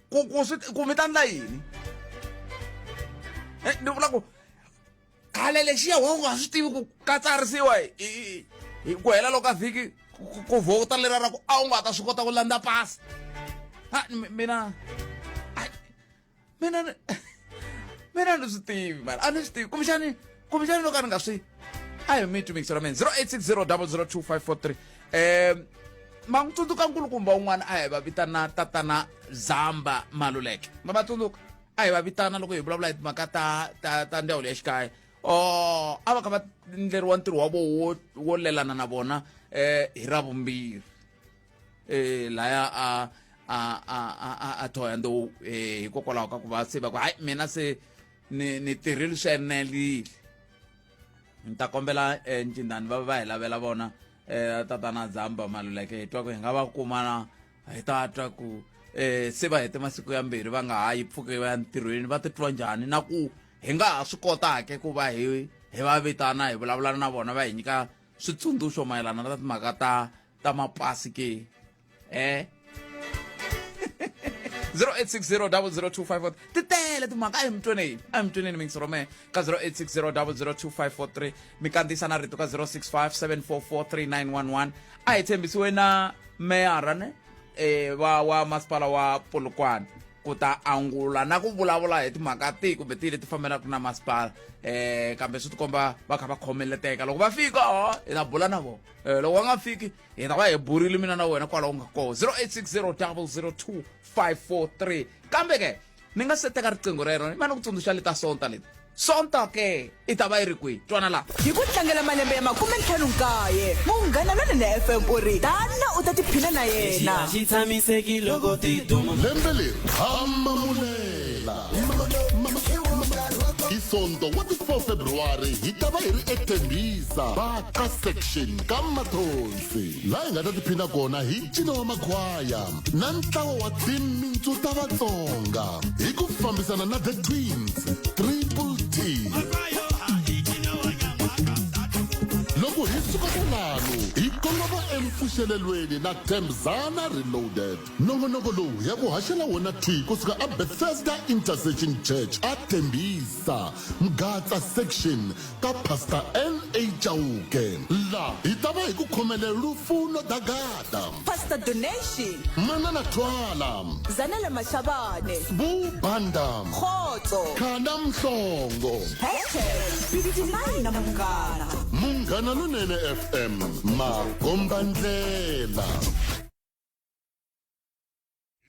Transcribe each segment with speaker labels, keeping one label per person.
Speaker 1: ku mi ta ndla yini ni vula ku khale lexiya wa nga swi tivi ku katsarisiwa hi ku hela loko a vhiki ku vhota lera ra ku a wu nga ta swi kota ku landza pasi mina ni swi tivi mani a ni swi tivi kumbexani loko a ni nga swi a hi mi tumikisela mina 0860002543 ma n'wi tsundzuka nkulukumba wun'wana a hi va vitana tatana Zamba Maluleke ma va tsundzuka a hi va vitana loko hi vulavula hi timhaka ta ndhawu leya xikaya a va kha va endleriwa ntirho wa vo wo lelana na vona hi ravumbirhi laya a thoya ndo hikokwalaho ka ku va se va ku hayi mina se ni tirhile swi enelile ni ta kombela ncindani va hi lavela vona tatana Zamba Maluleke hi twa ku hi nga va kumana hi ta twa ku se va hete masiku yambirhi va nga ha yi pfuke va ya ntirhweni va titwa njhani na ku hi nga ha swi kotake ku va hi va vitana hi vulavula na vona va hi nyika switsundzuxo mayelana na timhaka ta mapasi ke 0860002543 titele timhaka a hi mutweneni mingisiro me ka 0860002543 mi kandziyisa na rito ka 0657443911 a hi tshembisiwe na meyara ne wa masipala wa Polokwane ku ta angula na ku vulavula hi timhaka tihi kumbe tihi leti fambelaka na masipala kambe swi tikomba va kha va khomeleteka loko va fika hi ta bula na vona loko va nga fiki hi ta va hi burile mina na wena kwalaho nga koho 0860002543 kambe ke ni nga se teka riqingho rero ma ni ku tsundzuxa leta sonta leti sonta ke i ta va yi ri kwihi twana la
Speaker 2: hi ku tlangela malembe ya 59 munghana lonene FM u ri tana u ta tiphina na yena
Speaker 3: xi tshamiseki loko ti duma
Speaker 4: lembe leri hamamulela isonto wa ti 4 February hi ta va hi ri etembisa baka section ka mathonsi laha hi nga ta tiphina kona hi ncino wa makhwaya na ntlawa wa timintsu ta vatsonga hi ku fambisana na the twins triple T loko hi suka kwalano hi kolova empfuxelelweni na Themzana Reloaded nongonoko lowu ya ku haxela wona thwi kusuka a Bethesda Intersection Church a Tembisa Mgatsa section ka Pastor N.A. Chauke la hi ta va hi ku khomele Lufuno Dagada
Speaker 2: Pastor Donation
Speaker 4: Manana Twala
Speaker 2: Zanele Mashabane
Speaker 4: Bubanda
Speaker 2: Khotso
Speaker 4: Khanda Mhlongo
Speaker 2: #BBT9 na
Speaker 4: Munghana Lonene FM Magombandlela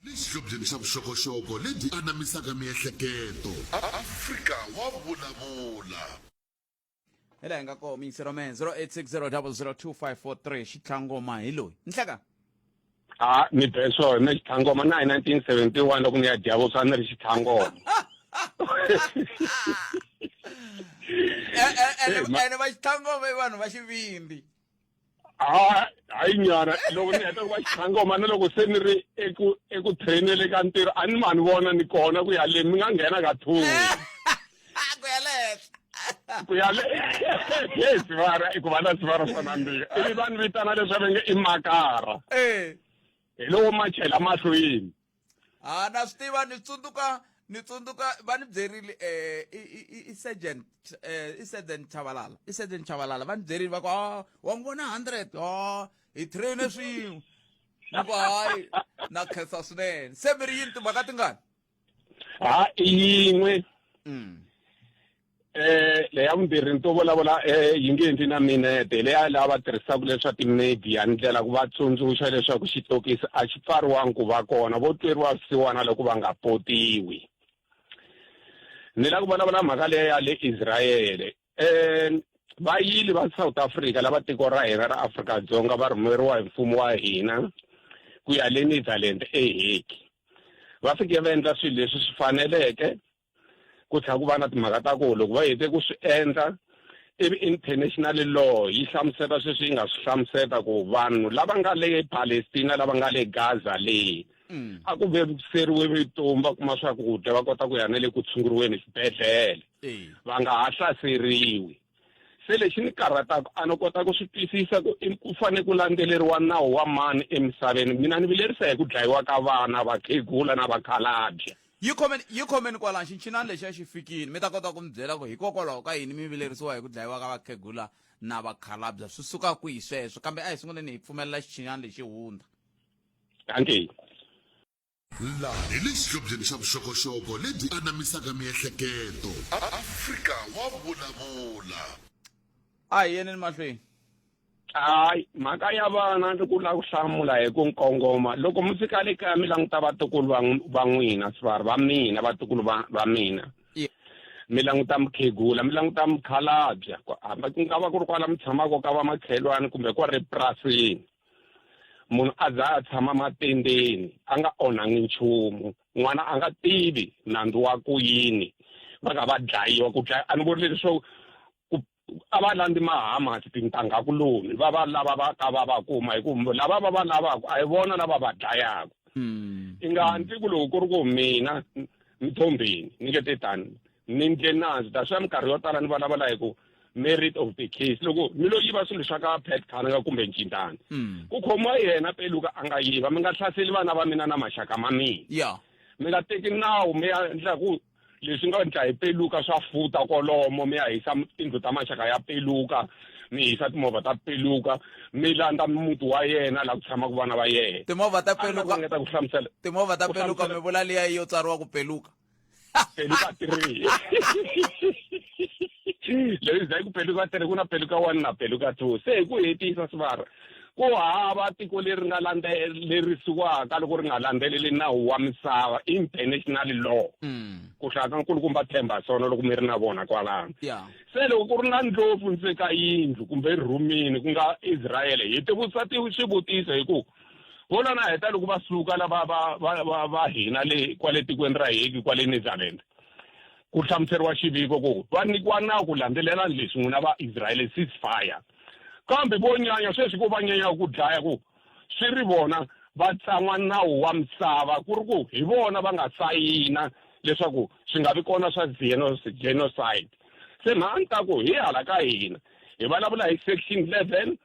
Speaker 4: lexihlobyeni xa vuxokoxoko lebyi anamisaka miehleketo Afrika wa vulavula
Speaker 1: hi laha hi nga koho mingisiro me 0860002543 xitlhangoma hi loyi nhleka
Speaker 5: ni be swona xithangoma na hi 1971 loko ni ya dyavusa ni ri xithangoma
Speaker 1: ene va xithangoma i vanhu va xivindi
Speaker 5: hayi nyana loko ni heta ku va xithangoma na loko se ni ri eku trainele ka ntirho a ni ma ni vona ni kona ku ya le mi nga nghena ka thungu ku ya le sivara ku va na sivara swa nandziha ivi va ni vitana leswi va nge i makara hi loko ma chela mahlweni
Speaker 1: na swi tiva ni tsundzuka va ni byerile i sergeant Chavalala va ni byerile va ku wa n'wi vona 100 hi traine swin'we ni ku hayi na khensa swinene se mi ri yini timhaka tingani
Speaker 5: yin'we le ya vumbirhi ni to vulavula yi nge endli na minete leya lava tirhisaka leswa timedia ni ndlela ku va tsundzuxa leswaku xitokisi a xi pfariwangi ku va kona vo tweriwa vusiwana loko va nga potiwi ni la ku vulavula mhaka leya ya le Israel vayili va South Africa lava tiko ra hina ra Afrika-Dzonga va rhumeriwa hi mfumo wa hina ku ya le Netherlands eHague va fike va endla swilo leswi swi faneleke ku tlha ku va na timhaka ta ku loko va hete ku swi endla ivi international law yi hlamuseta sweswi yi nga swi hlamuseta ku vanhu lava nga le Palestina lava nga le Gaza leyi a ku veriseriwe vutomi va kuma swakudya va kota ku ya na le ku tshunguriweni swibedhlele va nga ha hlaseriwi se lexi ni karhataka a no kota ku swi twisisa ku fane ku landzeleriwa nawu wa mani emisaveni mina ni vilerisa hi ku dlayiwa ka vana vakhegula na vakhalabye
Speaker 1: yi khomeni kwalani xinchinani lexi a xi fikini mi ta kota ku mi byela ku hikokwalaho ka yini mi vilerisiwa hi ku dlayiwa ka vakhegula na vakhalabya swi suka kwihi sweswo kambe a hi sunguleni hi pfumelela xinchinani lexi hundza
Speaker 5: anke
Speaker 4: laha hi le xihlobyeni xa vuxokoxoko lebyi anamisaka miehleketo Afrika wa vulavula
Speaker 1: a hi yeneni mahlweni
Speaker 5: hayi mhaka ya vana ni ku lava ku hlamula hi ku nkongoma loko mi fika le kaya mi languta vatukulu va n'wina swivari va mina vatukulu va mina mi languta mukhegula mi languta mukhalabya ku nga va ku ri kwala mi tshamaka ka va makhelwani kumbe kwa ri purasini munhu a za a tshama matendeni a nga onhangi nchumu n'wana a nga tivi nandzu wa ku yini va nga va dlayiwa ku dlaya a ni voni leswo a va landzi mahamasi tintangha kuloni va va lava va ka va kuma hi ku lava va lavaka a hi vona lava va dlayaka i nga nti ku loko ku ri ku mina mthombeni ni nge te tani ni ndle nandzu ta swa minkarhi yo tala ni vulavula hi ku merit of the case loko mi lo yiva swilo swa ka pet khana kumbe ncintani ku khomiwa yena peluka a nga yiva mi nga hlaseli vana va mina na maxaka ma mina mi nga teki nawu mi ya endla ku leswi nga endla hi peluka swa futa kolomo mi ya hisa tindlu ta maxaka ya peluka mi hisa timovha ta peluka mi landza muti wa yena laha ku tshamaka vana va yena
Speaker 1: timovha ta peluka
Speaker 5: ku hlamusela
Speaker 1: timovha ta peluka mi vula liya yo tsariwa ku peluka
Speaker 5: peluka 3 leyi zayi ku peluka 3 ku na peluka 1 na peluka 2 se hi ku hetisa swivara ku hava tiko leri nga landzelerisiwaka loko ri nga landzeleli nawu wa misava international law ku hlaka nkulukumba themba swona loko mi ri na vona kwalano se loko ku ri na ndlopfu ndzeni ka yindlu kumbe rhumini ku nga Israel hi tivutisa swivutiso hi ku vona na heta loko va suka lava va hina le kwale tikweni ra heki kwale Netherlands ku hlamuseriwa xiviko ku va nikiwa nawu ku landzelela leswi n'wina va Israel ceasefire kambe vo nyanya sweswi ku va nyanya ku dlaya ku swi ri vona va tsan'wa nawu wa misava ku ri ku hi vona va nga sayina leswaku swi nga vi kona swa genocide se mhanta ku hi hala ka hina hi vulavula hi section 11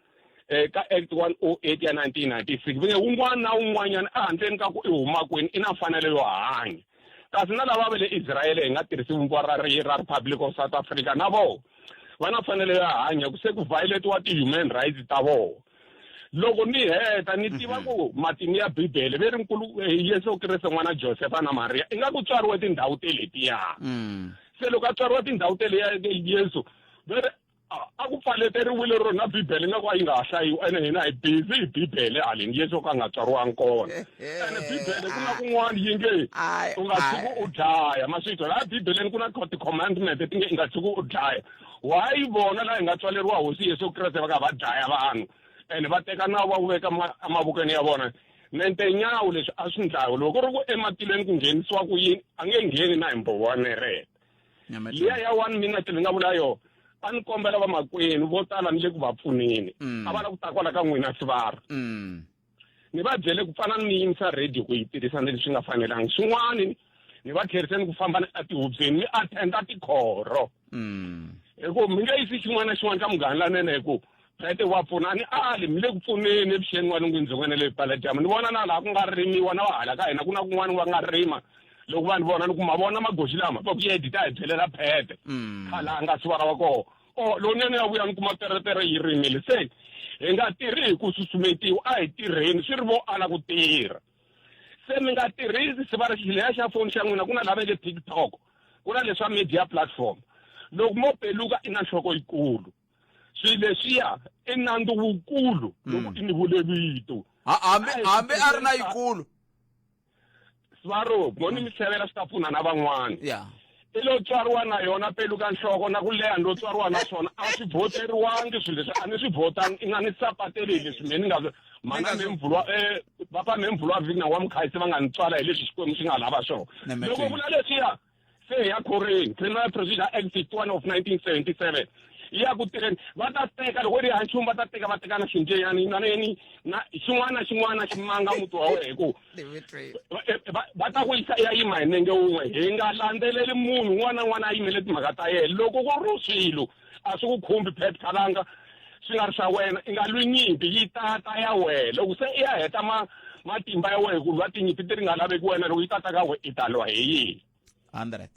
Speaker 5: ka act 108 ya 1996 vinge un'wana na un'wanyana a handleni ka ku i huma kwini i na mfanelo yo hanya kasi na lava va le Israel hi nga tirhisi vumbiwa ra Republic of South Africa na vo va na mfanelo yo hanya ku se ku violate ti-human rights ta vo loko ni heta ni tiva ku matini ya bibele ve ri nkulu Yesu Kriste n'wana Josepha na Maria i nga ku tswariwe tindhawu teletiya se loko a tswariwa tindhawu tele Yesu ve a ku pfaleteriwile rona bibele nga ku a yi nga ha hlayiwi ene hina hi busy hi bibele haleni Yesu ka nga tswariwangi kona ene bibele ku na kun'wana yi nge u nga tshuki u dlaya maswito laha bibeleni ku na ti-commandment ti nge i nga tshuki u dlaya why vona laha hi nga tswaleriwa hosi Yesu Kriste va ka va dlaya vanhu ene va teka nawu va ku veka emavokweni ya vona nente nyawu leswi a swi ndlayiwa loko ku ri ku ematilweni ku nghenisiwa ku yini a nge ngheni na hi mbovo wa nereta liya ya 1 minute ni nga vula yona a ni kombela va makwenu vo tala ni le ku va pfuneni a va la ku ta kwala ka n'wina swivara ni va byele ku pfana ni yimisa radio ku yi tirhisa leswi swi nga fanelangi swin'wani ni va tlheriseni ku famba a tihubyeni ni attenda tikhoro hi ku mi nge yisi xin'wana na xin'wana ka munghana lanene hi ku prete wa pfuna ni ali mi le ku pfuneni evuxeni n'walungwini dzongweni le paladama ni vona na laha ku nga rimiwa na wahala ka hina ku na kun'wana va nga rima loko vanhu vona ni ku ma vona magoji lama va ku yedita hi byelela phete khala a nga swi vara wa koho loko nene ya vuya ni kuma teretere yi rimile se hi nga tirhi hi ku susumetiwa a hi tirheni swi ri vo ala ku tirha se mi nga tirhisi swi va ri xileya xa foni xa n'wina ku na lava nge TikTok ku na leswa media platform loko mo peluka i na nhloko yikulu swilo leswiya i nandzu wukulu loko i ni vule vito
Speaker 1: hambi a ri na yikulu
Speaker 5: swaro boni mi sevela swi ta pfuna na van'wana i lo tswariwa na yona peluka nhloko na ku leha lo tswariwa na swona a swi voteriwangi swilo leswi a ni swi votangi i nga ni sapateleli leswi me ni nga mana papa memvulwa vina wa mukhayisi va nga ni tswala hi leswi xikwembu xi nga lava swona loko vula leswiya se ya khoreni criminal procedure act 51 of 1977 ya ku tirheni va ta teka loko ri hanchumu va ta teka va tekana xinjeyani na xin'wana xi manga muti wa wena ku va ta ku ya yima hi nenge wun'we hi nga landzeleli munhu un'wana na un'wana a yimele timhaka ta yena loko ku ri swilo a swi ku khumbi pet khalanga swi nga ri swa wena i nga lwi nyimpi yi tata ya wena loko se i ya heta matimba ya wena ku lwa tinyimpi ti ri nga laveki wena loko yi tata ka wena i ta lwa hi yini 100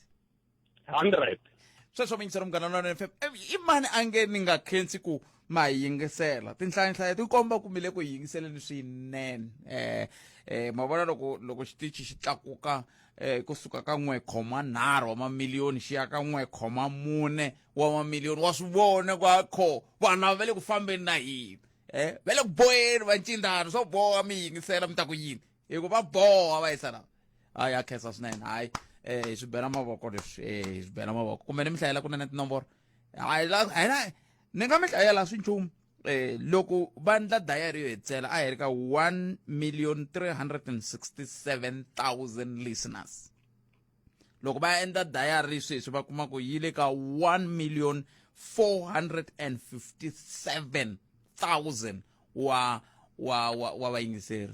Speaker 1: sweswo mingisero Munghana Lonene FM i mani a nge ni nga khensi ku ma yingisela tinhlayinhlayo ti komba ku mile ku yingiseleni swinene ma vona loko xitichi xi tlakuka kusuka ka 1.3 wa mamiliyoni xi ya ka 1.4 wa mamiliyoni wa swi vona kwakho vana va le ku fambeni na hina va le ku boheni vancindano swo boha mi yingisela mi ta ku yini hikuva boha va yisana hayi ya khensa swinene hayi swi bela mavoko leswi swi bela mavoko kumbe ni mi hlayela kunene tinomboro hayi ni nga mi hlayela swi nchumu loko va endla dayari yo hetsela a hi ri ka 1,367,000 listeners loko va endla dayari sweswi va kuma ku yi le ka 1,457,000 wa vayingiseri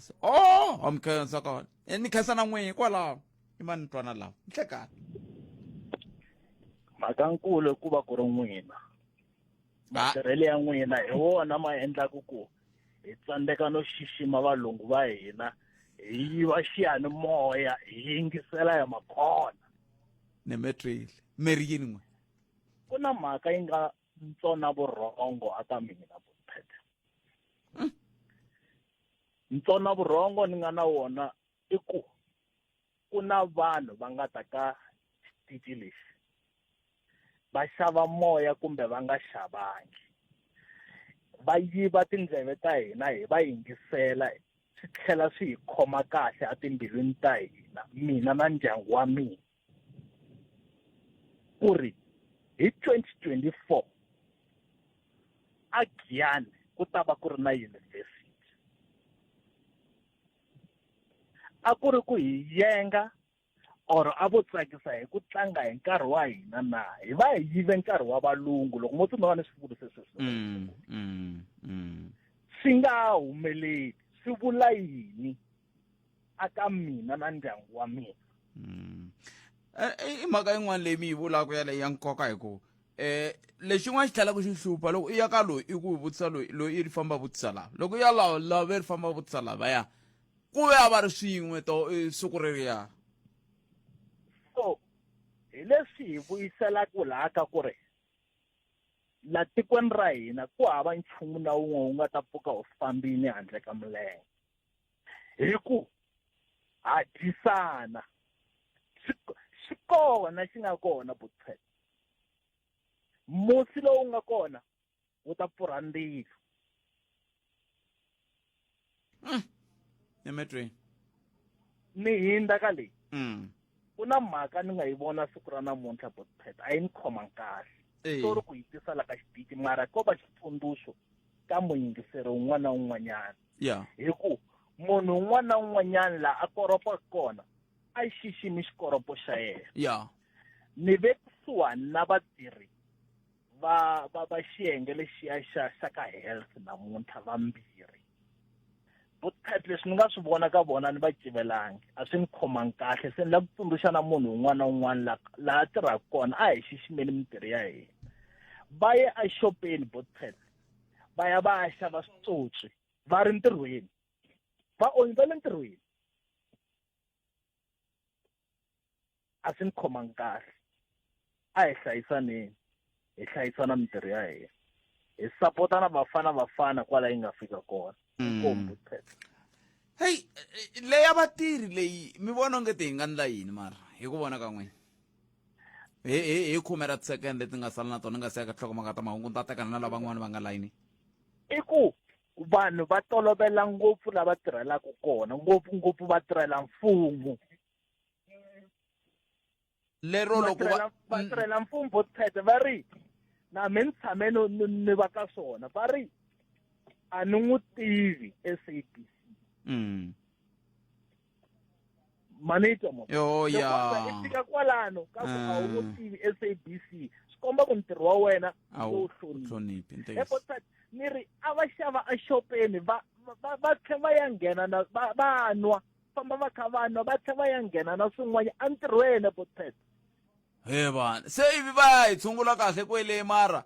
Speaker 1: mi khensa kona ni khensa na n'winyi kwalaho i mani twana lawa nhlekani
Speaker 6: mhakankulu i ku va ku ri n'wina matirhelo ya n'wina hi wona ma endlaka ku hi tsandzeka no xixima valungu va hina hi yiva xiyanimoya hi yingisela ya makhona
Speaker 1: ni mi twile mi ri yini n'we
Speaker 6: ku na mhaka yi nga ntsona vurhongo aka mina vuphete ntsona vurhongo ni nga na wona i ku na vanhu va nga ta ka xitichi lexi va xava moya kumbe va nga xavangi va yiva tindleve ta hina hi va yingisela swi tlhela swi hi khoma kahle etimbilwini ta hina mina na ndyangu wa mina ku ri hi 2024 a Giyani ku ta va ku ri na university a ku ri ku hi yenga or a vo tsakisa hi ku tlanga hi nkarhi wa hina na hi va hi yive nkarhi wa valungu loko mo tsundzuka ni swivuriso sweswi swi nga humeleli swi vula yini aka mina na ndyangu wa mina
Speaker 1: i mhaka yin'wana leyi mi yi vulaka yaleyi ya nkoka hi ku lexi yin'wana xi tlhelaka xi hlupha loko i ya ka loyi i ku hi vutisa loyi i ri famba vutisa lava loko i ya lava ve ri famba vutisa lavaya ku ya va ri swin'we to siku reriya
Speaker 6: so hi leswi hi vuyiselaka laha ka ku ri la tikweni ra hina ku hava nchumu na wun'we wu nga ta pfuka u fambini handle ka milenge hi ku ha dyisana xi kona xi nga kona vutsweke musi lowu nga kona wu ta pfurha mbilu ni hinda ka leyi ku na mhaka ni nga yi vona siku ra namuntlha vutsweke a yi ni khoma kahle so ri ku yi tisa la ka xitichi mara ko va xitsundzuxo ka muyingiseri wun'wana na wun'wanyana hi ku munhu un'wana na un'wanyana laha a koropa kona a yi xiximi xikoropo xa yena ni ve kusuhani na vatirhi va xiyenge lexiya xa ka health namuntlha vambirhi vutsweke leswi ni nga swi vona ka vona ni va civelangi a swi ni khomangi kahle se ni lava ku tsundzuxa na munhu un'wana na un'wana laha tirhaka kona a hi xiximeni mintirho ya hina va ye exopeni vutsweke va ya va ya xava switsotsi va ri ntirhweni va le ntirhweni a swi ni khomangi kahle a hi hlayisaneni hi hlayisana mintirho ya hina hi sapota na vafana kwala yi nga fika kona
Speaker 1: hey leya vatirhi leyi mi vona onge ti hi nga endla yini mara hi ku vona ka n'wina hi khume ra tisekende leti nga sala na tona ni nga siyaka nhlokomhaka ta mahungu ni ta tekana na lavan'wana va nga layini
Speaker 6: i ku vanhu va tolovela ngopfu lava tirhelaka kona ngopfungopfu va tirhela mfumo
Speaker 1: lero loko
Speaker 6: va tirhela mfumo vutsweke va ri na mi ni tshame ni va ka swona va ri a ni n'wi tivi SABC manitwa mo
Speaker 1: Yo
Speaker 6: Loko
Speaker 1: ya.
Speaker 6: i fika kwalano ka ku a wu tivi SABC swi komba ku ntirho wa wena
Speaker 1: Awu
Speaker 6: hlonipha
Speaker 1: hloniphi ntiyiso.
Speaker 6: epotat ni ri a va xava exopeni va tlhela va ya nghena na va nwa famba va kha va nwa va tlhela va ya nghena na swin'wana a ntirhweni epotat
Speaker 1: He bana se ivi va hi tshungula kahle kwele mara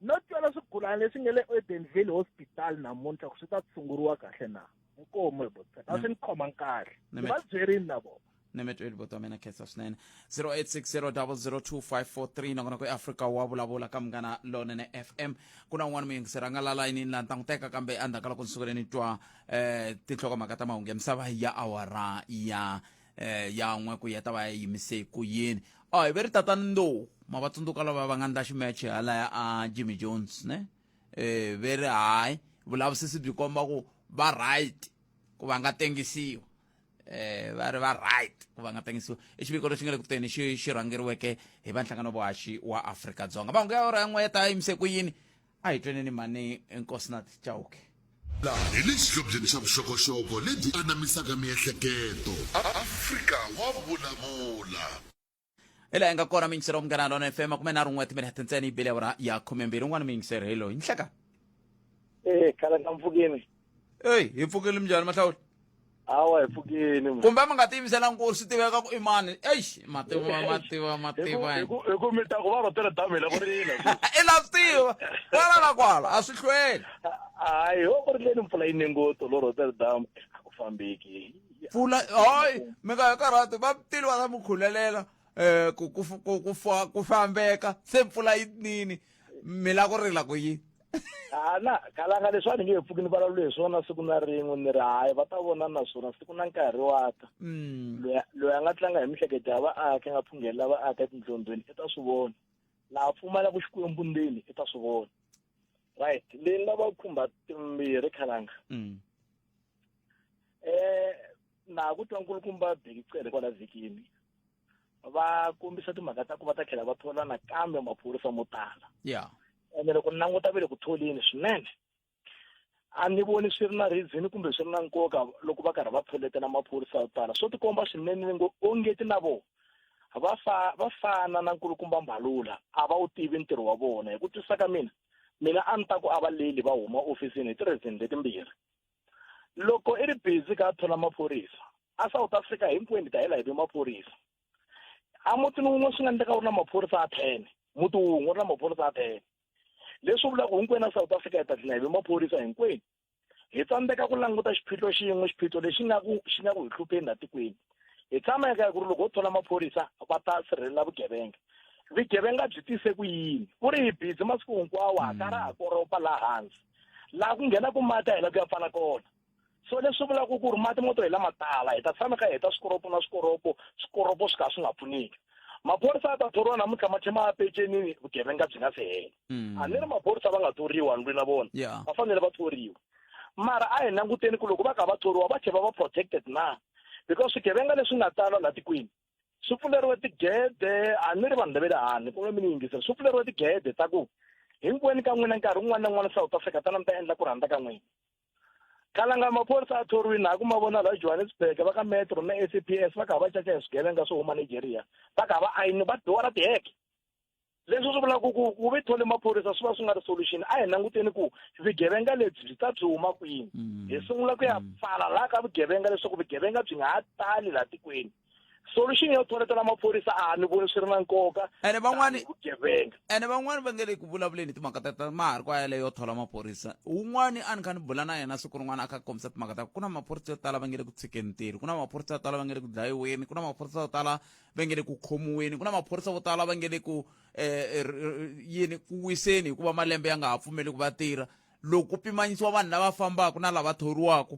Speaker 6: no twela swigulana leswi nga le Edenville hospital namuntlha ku swi ta tshunguriwa kahle na inkomo epotat a swi ni khoma kahle ni va byerini na vona
Speaker 1: nemetweli bota mina khetsa swinene 0860002543 nakona ku Afrika wa vulavula ka Munghana Lonene FM kuna un'wana muyingiseri a nga la layinini la ni ta n'wi teka kambe endzhaku ka loko ni sukile ni twa tinhlokomhaka ta mahungu ya misava ya awara ya n'we ku ya ta va ya yimise ku yini hi ve ri tatani Ndowu ma va tsundzuka lava va nga ndla ximeche halaya a Jimmy Jones ne ve ri hayi vulavisisi byi komba ku va right ku va nga tengisiwa va ri va right ku va nga tengisiwa i xiviko lexi nga le ku teni xi rhangeriweke hi vanhlangano vohaxi wa Afrika-Dzonga mahungu ya ora yan'we ya ta yimise ku yini a hi tweneni mani enkosi na Chauke
Speaker 4: hi le xihlobyeni xa vuxokoxoko lebyi anamisaka miehleketo Afrika wa vulavula
Speaker 1: ela nga kona miyingiseri wa Munghana Lonene FM kume na rin'we timinete ntsena yi bile awara ya 12 un'wana miyingiseri hi loyi nhleka
Speaker 7: khala ka mpfukeni
Speaker 1: hi pfukile minjhani mahlawuli
Speaker 7: hawa hi pfukeni
Speaker 1: kumbe mi nga tiyimisela nkulu swi tiveka ku i mani eish mativa
Speaker 7: hi ku mi ta ku va rotela damu la ku rila
Speaker 1: i la swi tiva kwala na kwala a swi hlweli
Speaker 7: hayi ho ku ri leni mpfula yi nengoto lo rotela damu ku fambeki
Speaker 1: pfula hayi mi nga karhati va tili va ta mi khululela ku fambeka se mpfula yi nini mi la ku rila ku yini
Speaker 7: na kalanga leswiwani nge he pfuki ni vulavula hi swona siku na rin'we ni ri hayi va ta vona na swona siku na nkarhi wa ta loyi a nga tlanga hi mihleketo ya vaaki a nga phungelela vaaki etindlondweni i ta swi vona laha pfumalaka xikwembu ndzeni i ta swi vona right leyi ni lava khumba timbirhi khalanga na ku twa nkulukumba Bhekicele kwala vhikini va kombisa timhaka ta ku va ta tlhela va thola nakambe maphorisa mo tala ene loko ni languta ve le ku tholeni swinene a ni voni swi ri na reason kumbe swi ri na nkoka loko va karhi va tholetela maphorisa yo tala swo tikomba swinene ongeti na vona va fana na nkulukumba Mbalula a va wu tivi ntirho wa vona hi ku twisisa ka mina a ni ta ku a va leli va huma ofisini hi ti-reason letimbirhi loko i ri busy ka thola maphorisa a South Africa hinkwenu ta hela hi maphorisa a mutini wun'we swi nga endleka wu ri na maphorisa a 10 muti wun'we ri na maphorisa a 10 leswi vulaka hinkwenu na South Africa hi ta dlina hi maphorisa hinkwenu hi tsandzeka ku languta xiphiqo xin'we xiphiqo lexi nga ku hi hlupheni la tikweni hi tshama eka ku ri loko ho thola maphorisa va ta sirhelela vugevenga byi tise ku yini ku ri hi busy masiku hinkwawo ha karhi ha koropa laha hansi laha ku nghenaku mati a hi la ku ya pfala kona so leswi vulaka ku ri mati moto hi lama tala hi ta tshama ka hi ta swikoropo swi ka swi nga pfuniki maphorisa a ta thoriwa namuntlha ma tlhela ma peceni vugevenga byi nga si hela a ni ri maphorisa va nga thoriwa ni na vona va fanele va thoriwa mara a hi languteni ku loko va kha va thoriwa va tlhela va protected na because swigevenga leswi nga tala la tikweni swi pfuleriwe tigede a ni ri vanhu lava le handle kumbe mi ni yingisela swi pfuleriwe tigede ta ku hinkwenu ka n'wina nkarhi wun'wana na wun'wana South Africa ta na mi ta endla ku rhandza ka n'wina kalanga maphorisa a thoriwini ha ku ma vona la Johannesburg va ka Metro na SAPS va kha va caca hi swigevenga swo huma Nigeria va kha va ayini va dora tiheke leswi swi vulaka ku vi thole maphorisa swi va swi nga ri solution a hi languteni ku vugevenga lebyi byi ta byi huma kwini hi sungula ku ya pfala laha ka vugevenga leswaku vugevenga byi nga ha tali laha tikweni solution yo tholetela maphorisa a ni voni swi ri na nkoka
Speaker 1: ene van'wani
Speaker 7: vugevenga
Speaker 1: ene van'wani va nge le ku vulavuleni timhaka ta mahari kwa yaleyo yo thola maphorisa wun'wani a ni kha ni bula na yena siku rin'wana a kha kombisa timhaka ta ku na maphorisa yo tala va nge le ku tshikeni ntirho ku na maphorisa yo tala va nge le ku dlayiweni ku na maphorisa yo tala va nge le ku khomiweni ku na maphorisa vo tala va nge le ku yini ku wiseni hikuva malembe ya nga ha pfumeli ku va tirha loko ku pimanyisiwa vanhu lava fambaka na lava thoriwaka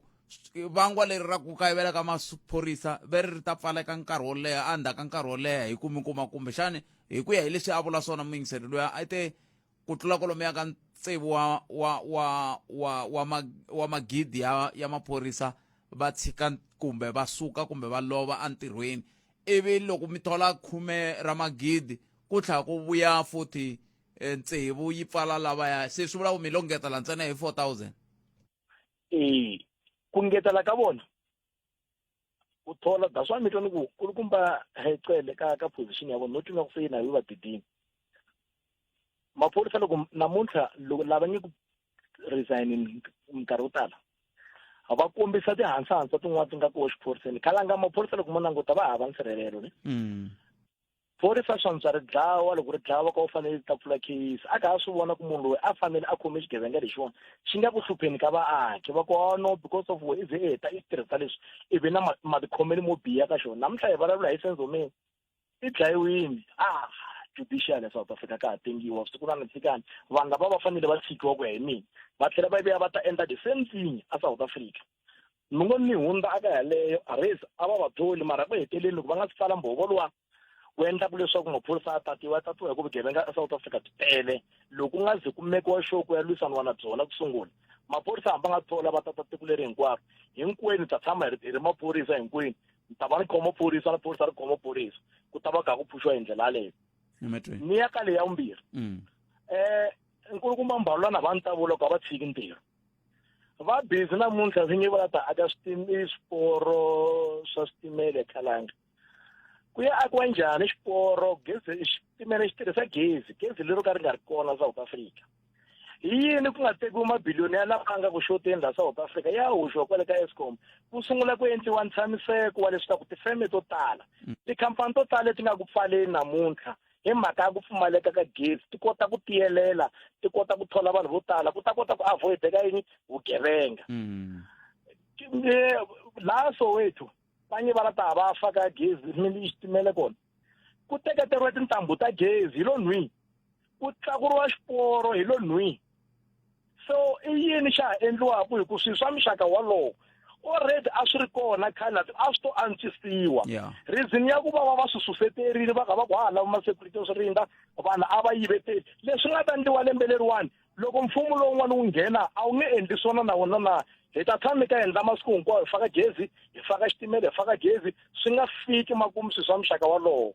Speaker 1: vangwa leri ra ku kayivela ka maphorisa ve ri ta pfaleka nkarhi wo leha endzhaku ka nkarhi wo leha hi ku mi kuma kumbexani hi ku ya hi leswi a vula swona muyingiseri loyi a te ku tlula kolomoya ka ntsevu wa magidi ya maphorisa va tshika kumbe va suka kumbe va lova entirhweni ivi loko mi thola 10 ra magidi ku tlhela ku vuya futhi ntsevu yi pfala lavaya se swi vula ku mi lo ngetela ntsena hi 4,000
Speaker 7: ku ngetela ka vona ku thola that's why mi twa ni ku kulukumba hecele ka position ya vona no tinga ku se na hi va didini maphorisa loko namuntlha loko lava nge ku resign minkarhi wo tala va kombisa tihansahansa tin'wana ti nga koho xiphoriseni khalanga maphorisa loko mo languta va hava nsirhelelo ni phorisa swantswa ri dlawa loko ri dlawa ka u fanele ta pfula case a ka ha swi vona ku munhu loyi a fanele a khome xigevenga lexiwani xi nga ku hlupheni ka vaaki va ku no because of we ize heta i tirhisa leswi ivi na matikhomeli mo biha ka xona namuntlha hi vulavula hi senzomeni i dlayiwini judicial South Africa ka ha tengiwa siku na nsikani vanhu lava va fanele va tshikiwa ku ya hi mina va tlhela va vuya va ta endla the same thing a South Africa mi ngo ni hundza aka yaleyo arrest a va va tholi mara ku heteleni loko va nga si pfala mbhovo luwa ku endla ku leswaku maphorisa a tatiwa hi ku vugevenga a South Africa ti tele loko ku nga ze ku mekiwa show ku ya lwisaniwa na byona ku sungula maphorisa hamba nga thola va tata tiko leri hinkwaro hinkwenu ta tshama hi ri maphorisa hinkwenu ni ta va ni khoma phorisa na phorisa ri khoma phorisa ku ta va kha ku phuxiwa hi ndlela yaleyo ni ya ka leyi ya vumbirhi nkulukumba Mbalula na vanhu ta vula ku a va tshiki ntirho va busy namuntlha swi nge va ta aka swiporo swa switimela khalanga ku ya akiwa njhani xiporo gezi xitimela xi tirhisa gezi lero ka ri nga ri kona South Africa hi yini ku nga tekiwi mabiliyoni ya lama nga ku xoteni la South Africa ya hoxiwa kwale ka Eskom ku sungula ku endliwa ntshamiseko wa leswi ta ku tifeme to tala tikhampani to tala leti nga ku pfaleni namuntlha hi mhaka ya ku pfumaleka ka gezi ti kota ku tiyelela ti kota ku thola vanhu vo tala ku ta kota ku avoid ka yini vugevenga laha Soweto vanye va ta va faka gezi mili xitimele kona ku teketeriwa tintambu ta gezi hi lo nwi ku tlakuriwa xiporo hi lo nwi so i yini xa endliwaku hi ku swilo swa mixaka walowo already a swi ri kona khale a swi to antswisiwa reason ya ku va swi suseterile va kha va ku hala ma-security swi rinda vanhu a va yiveteli leswi nga ta endliwa lembe leriwani loko mfumo lowun'wana wu nghena a wu nge endli swona na wona na hi ta tshama ka endla masiku hinkwawo hi faka gezi hi faka xitimela hi faka gezi swi nga fiki makumu swi swa muxaka walowo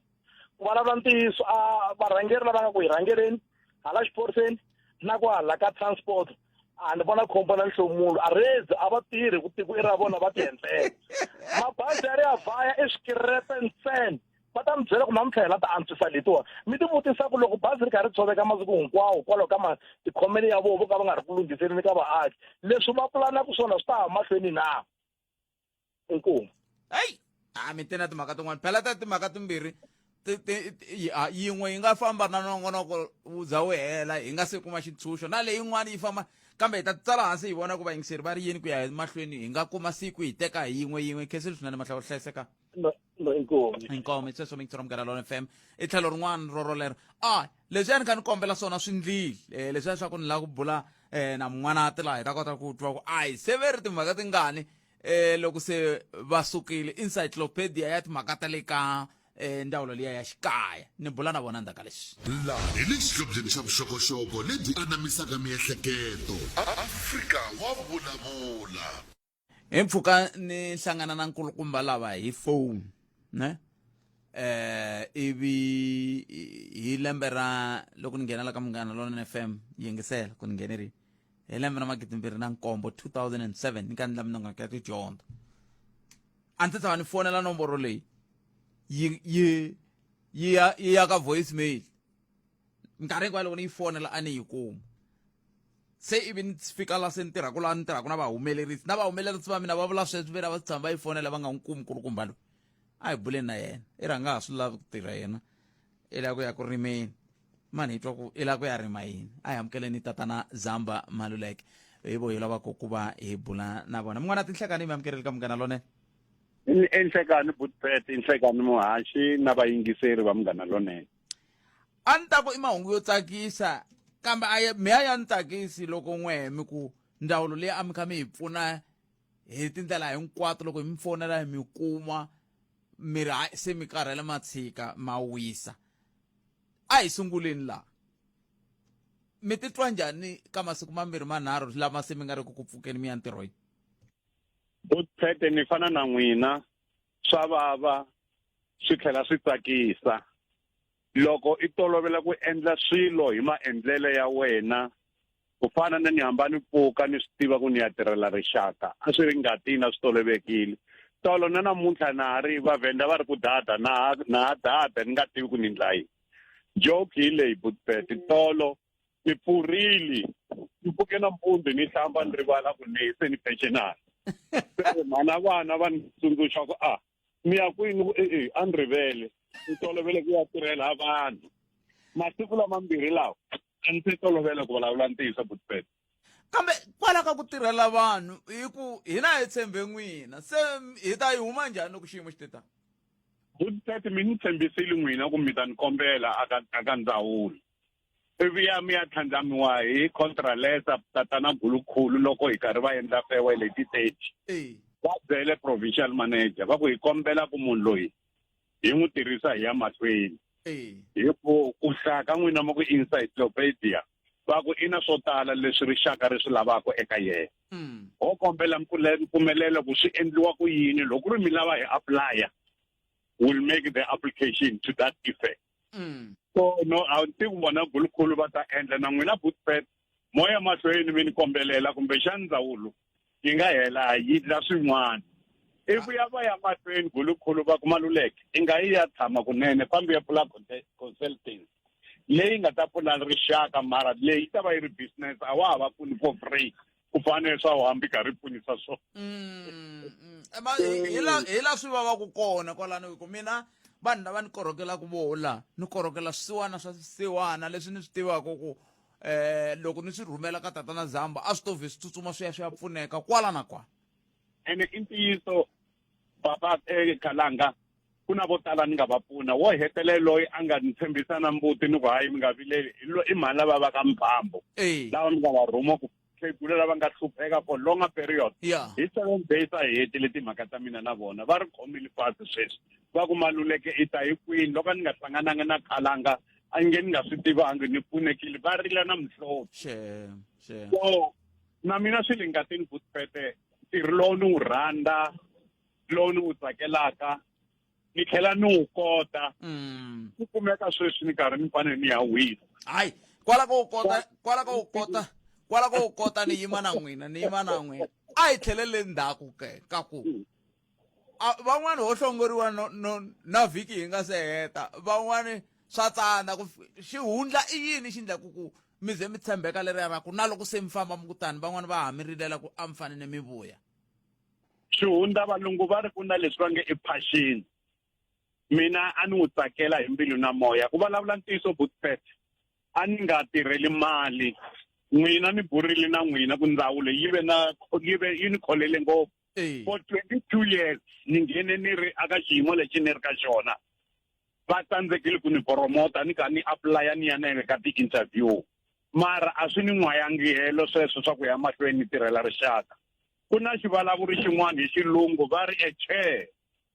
Speaker 7: ku vulavula ntiyiso a varhangeri lava nga ku hi rhangereni hala xiphoriseni na ku hala ka transport a ni vona khombo na nhlomulo a rezi a va tirhi ku tiko i ra vona va ti endlela mabazi ya ri ya vhaya eswikirepe ntsena va ta mi byela ku namuntlha ta antswisa letiwa mi ti vutisa ku loko bazi ri karhi tshoveka masiku hinkwawo kwalaho ka tikhomeli ya vona vo ka va nga ri ku lunghiseleni ka vaaki leswi va pulanaka swona swi ta ha mahlweni na inkomu
Speaker 1: mi tena timhaka tin'wana phela ta timhaka timbirhi yin'we yi nga famba na nongonoko wu za wu hela hi nga se kuma xitshunxo na leyin'wana yi famba kambe hi ta tsala hansi hi vona ku vayingiseri va ri yini ku ya mahlweni hi nga kuma siku hi teka hi yin'we khenseli swinene mahla ku hlayiseka inkomu sweswo mi tsala Munghana FM i tlhelo rin'wana rorolero leswi a ni kha ni kombela swona swi ndlile leswiya swa ku ni lava ku bula na mun'wanati laha hi ta kota ku twa ku se ve ri timhaka tingani loko se va sukile encyclopedia ya timhaka ta le ka ndawulo liya ya xikaya ni bula na vona ndzhaka leswi
Speaker 4: laha hi le xihlobyeni xa vuxokoxoko lebyi anamisaka miehleketo Afrika wa vulavula
Speaker 1: hi mpfhuka ni hlangana na nkulukumba lava hi phone ne ivi hi lembe ra loko ni nghenela ka Munghana FM yingisela ku ni nghenerile hi lembe ra 2007 ni ka ndla minongonoko ya tidyondzo a ndzi tshama ni fonela nomboro leyi yi ya ka voicemail nkarhi hinkwayo loko ni yi fonela a ni yi kuma se ivi ni fika la se ni tirhaku laha ni tirhaku na vahumelerisi va mina va vula sweswi vena va tshama va yi fonela va nga n'wi kumi nkulukumba loyi a hi buleni na yena i rhanga ha swi lavi ku tirha yena i lava ku ya ku rimeni mani hi twa ku i lava ku ya rima yini a hi amukeleni tatana Zamba Maluleke hi vo hi lavaka ku va hi bula na vona mun'wana tinhlekani mi amukeleli ka Munghana Lonene
Speaker 5: enhlekani butpet enhlekani muhaxi na vayingiseri va Munghana Lonene
Speaker 1: a ni ta ku i mahungu yo tsakisa kambe mi ya ni tsakisi loko n'wehemi ku ndawulo leyi a mi kha mi hi pfuna hi tindlela hinkwato loko hi mi fonela hi mi kuma mi ri se mi karhele matshika ma wisa a hi sunguleni laha mi titwa njhani ka masiku mambirhi manharhu lama se mi nga ri ku pfukeni mi ya ntirhweni
Speaker 5: butpet ni fana na n'wina swa vava swi tlhela swi tsakisa loko i tolovela ku endla swilo hi maendlelo ya wena ku fana na ni hamba ni pfuka ni swi tiva ku ni ya tirhela rixaka a swi ri ngatini a swi tolovekile
Speaker 8: tolo na namuntlha na ha ri vavhenda va ri ku dada na dada ni nga tivi ku ni ndla yini joke hi leyi butpet tolo ni pfurile ni pfuke nampundzu ni hlamba ni rivala ku ni se ni pensionari se mana vana va ni tsundzuxa ku mi ya kwini a ni rivele ni tolovele ku ya tirhela vanhu masiku lamambirhi lawa a ni se tolovela ku vulavula ntiyiso butpet
Speaker 1: kambe kwala ka ku tirhela vanhu hi ku hina hi tshembe n'wina se hi ta yi huma njhani ku xiyimo xi te tani
Speaker 8: butpet mi ni tshembisile n'wina ku mi ta ni kombela aka ndzawulo ivi ya mi ya tlhandlamiwa hi contralesa tatana gulukhulu loko hi karhi va endla farewell hi ti-30 va byele provincial manager va ku hi kombela ku munhu loyi hi n'wi tirhisa hi ya mahlweni hi ku hlaka n'wina ma ku encyclopedia va ku i na swo tala leswi rixaka ri swi lavaka eka yena ho kombela mpfumelelo ku swi endliwa ku yini loko ri mi lava hi apply will make the application to that effect so no a ti ku vona gulukhulu va ta endla na n'wina butpet moya mahlweni mi ni kombelela kumbe xana ndzawulo yi nga hela yi dla swin'wana ivi ya va ya mahlweni gulukhulu va ku Maluleke i nga yi ya tshama kunene fambi ya pfula consulting leyi nga ta pfuna rixaka mara leyi ta va yi ri business a wa ha va pfuni for free ku fanele swa hambi karhi pfunisa swo
Speaker 1: hi la swi vavaku kona kwalano hi ku mina vanhu lava ni korhokela ku vola ni korhokela swisiwana swa swisiwana leswi ni swi tivaka ku loko ni swi rhumela ka tatana Zamba a swi to vhe swi tsutsuma swi ya pfuneka kwala na kwala
Speaker 8: ene i ntiyiso papa Khalanga ku na vo tala ni nga va pfuna wo hetelela loyi a nga ni tshembisa na mbuti ni ku hayi mi nga vileli i mhani lava va ka Mphambo lava mi nga va rhuma ku khegula lava nga hlupheka for longer period hi 7 days a hi hetile timhaka ta mina na vona va ri khomile fasi sweswi va ku Maluleke i ta hi kwini loko ni nga hlangananga na Khalanga a nge ni nga swi tivangi ni pfunekile va rila na mihlovo so na mina swi le ngatini butpete ntirho lowu ni wu rhandza lowu ni wu tsakelaka ni tlhela ni wu kota ku kumeka sweswi ni karhi ni fanele ni ya wisa
Speaker 1: hayi kwala ko u kota ni yima na n'wina a hi tlhelele ndzhaku ka ku van'wani ho hlongoriwa na vhiki hi nga se heta van'wani swa tsana ku xihundla i yini xi endlaku ku mi ze mi tshembeka leriya ra ku na loko se mi famba mi kutani van'wani va ha mi rilela ku a mi fanele mi vuya
Speaker 8: xihundla valungu va ri ku na leswi va nge i passion mina a ni n'wi tsakela hi mbilu na moya ku vulavula ntiyiso butpet a ni nga tirheli mali n'wina ni burile na n'wina ku ndzawulo yi ni kholele ngopfu for 22 years ni nghene ni ri aka xiyimo lexi ni ri ka xona va tsandzekile ku ni promota ni ka ni apply ni ya na ka ti-interview mara a swi ni n'wayangi helo sweswo swa ku ya mahlweni ni tirhela rixaka ku na xivulavuri xin'wana hi xilungu va ri a chair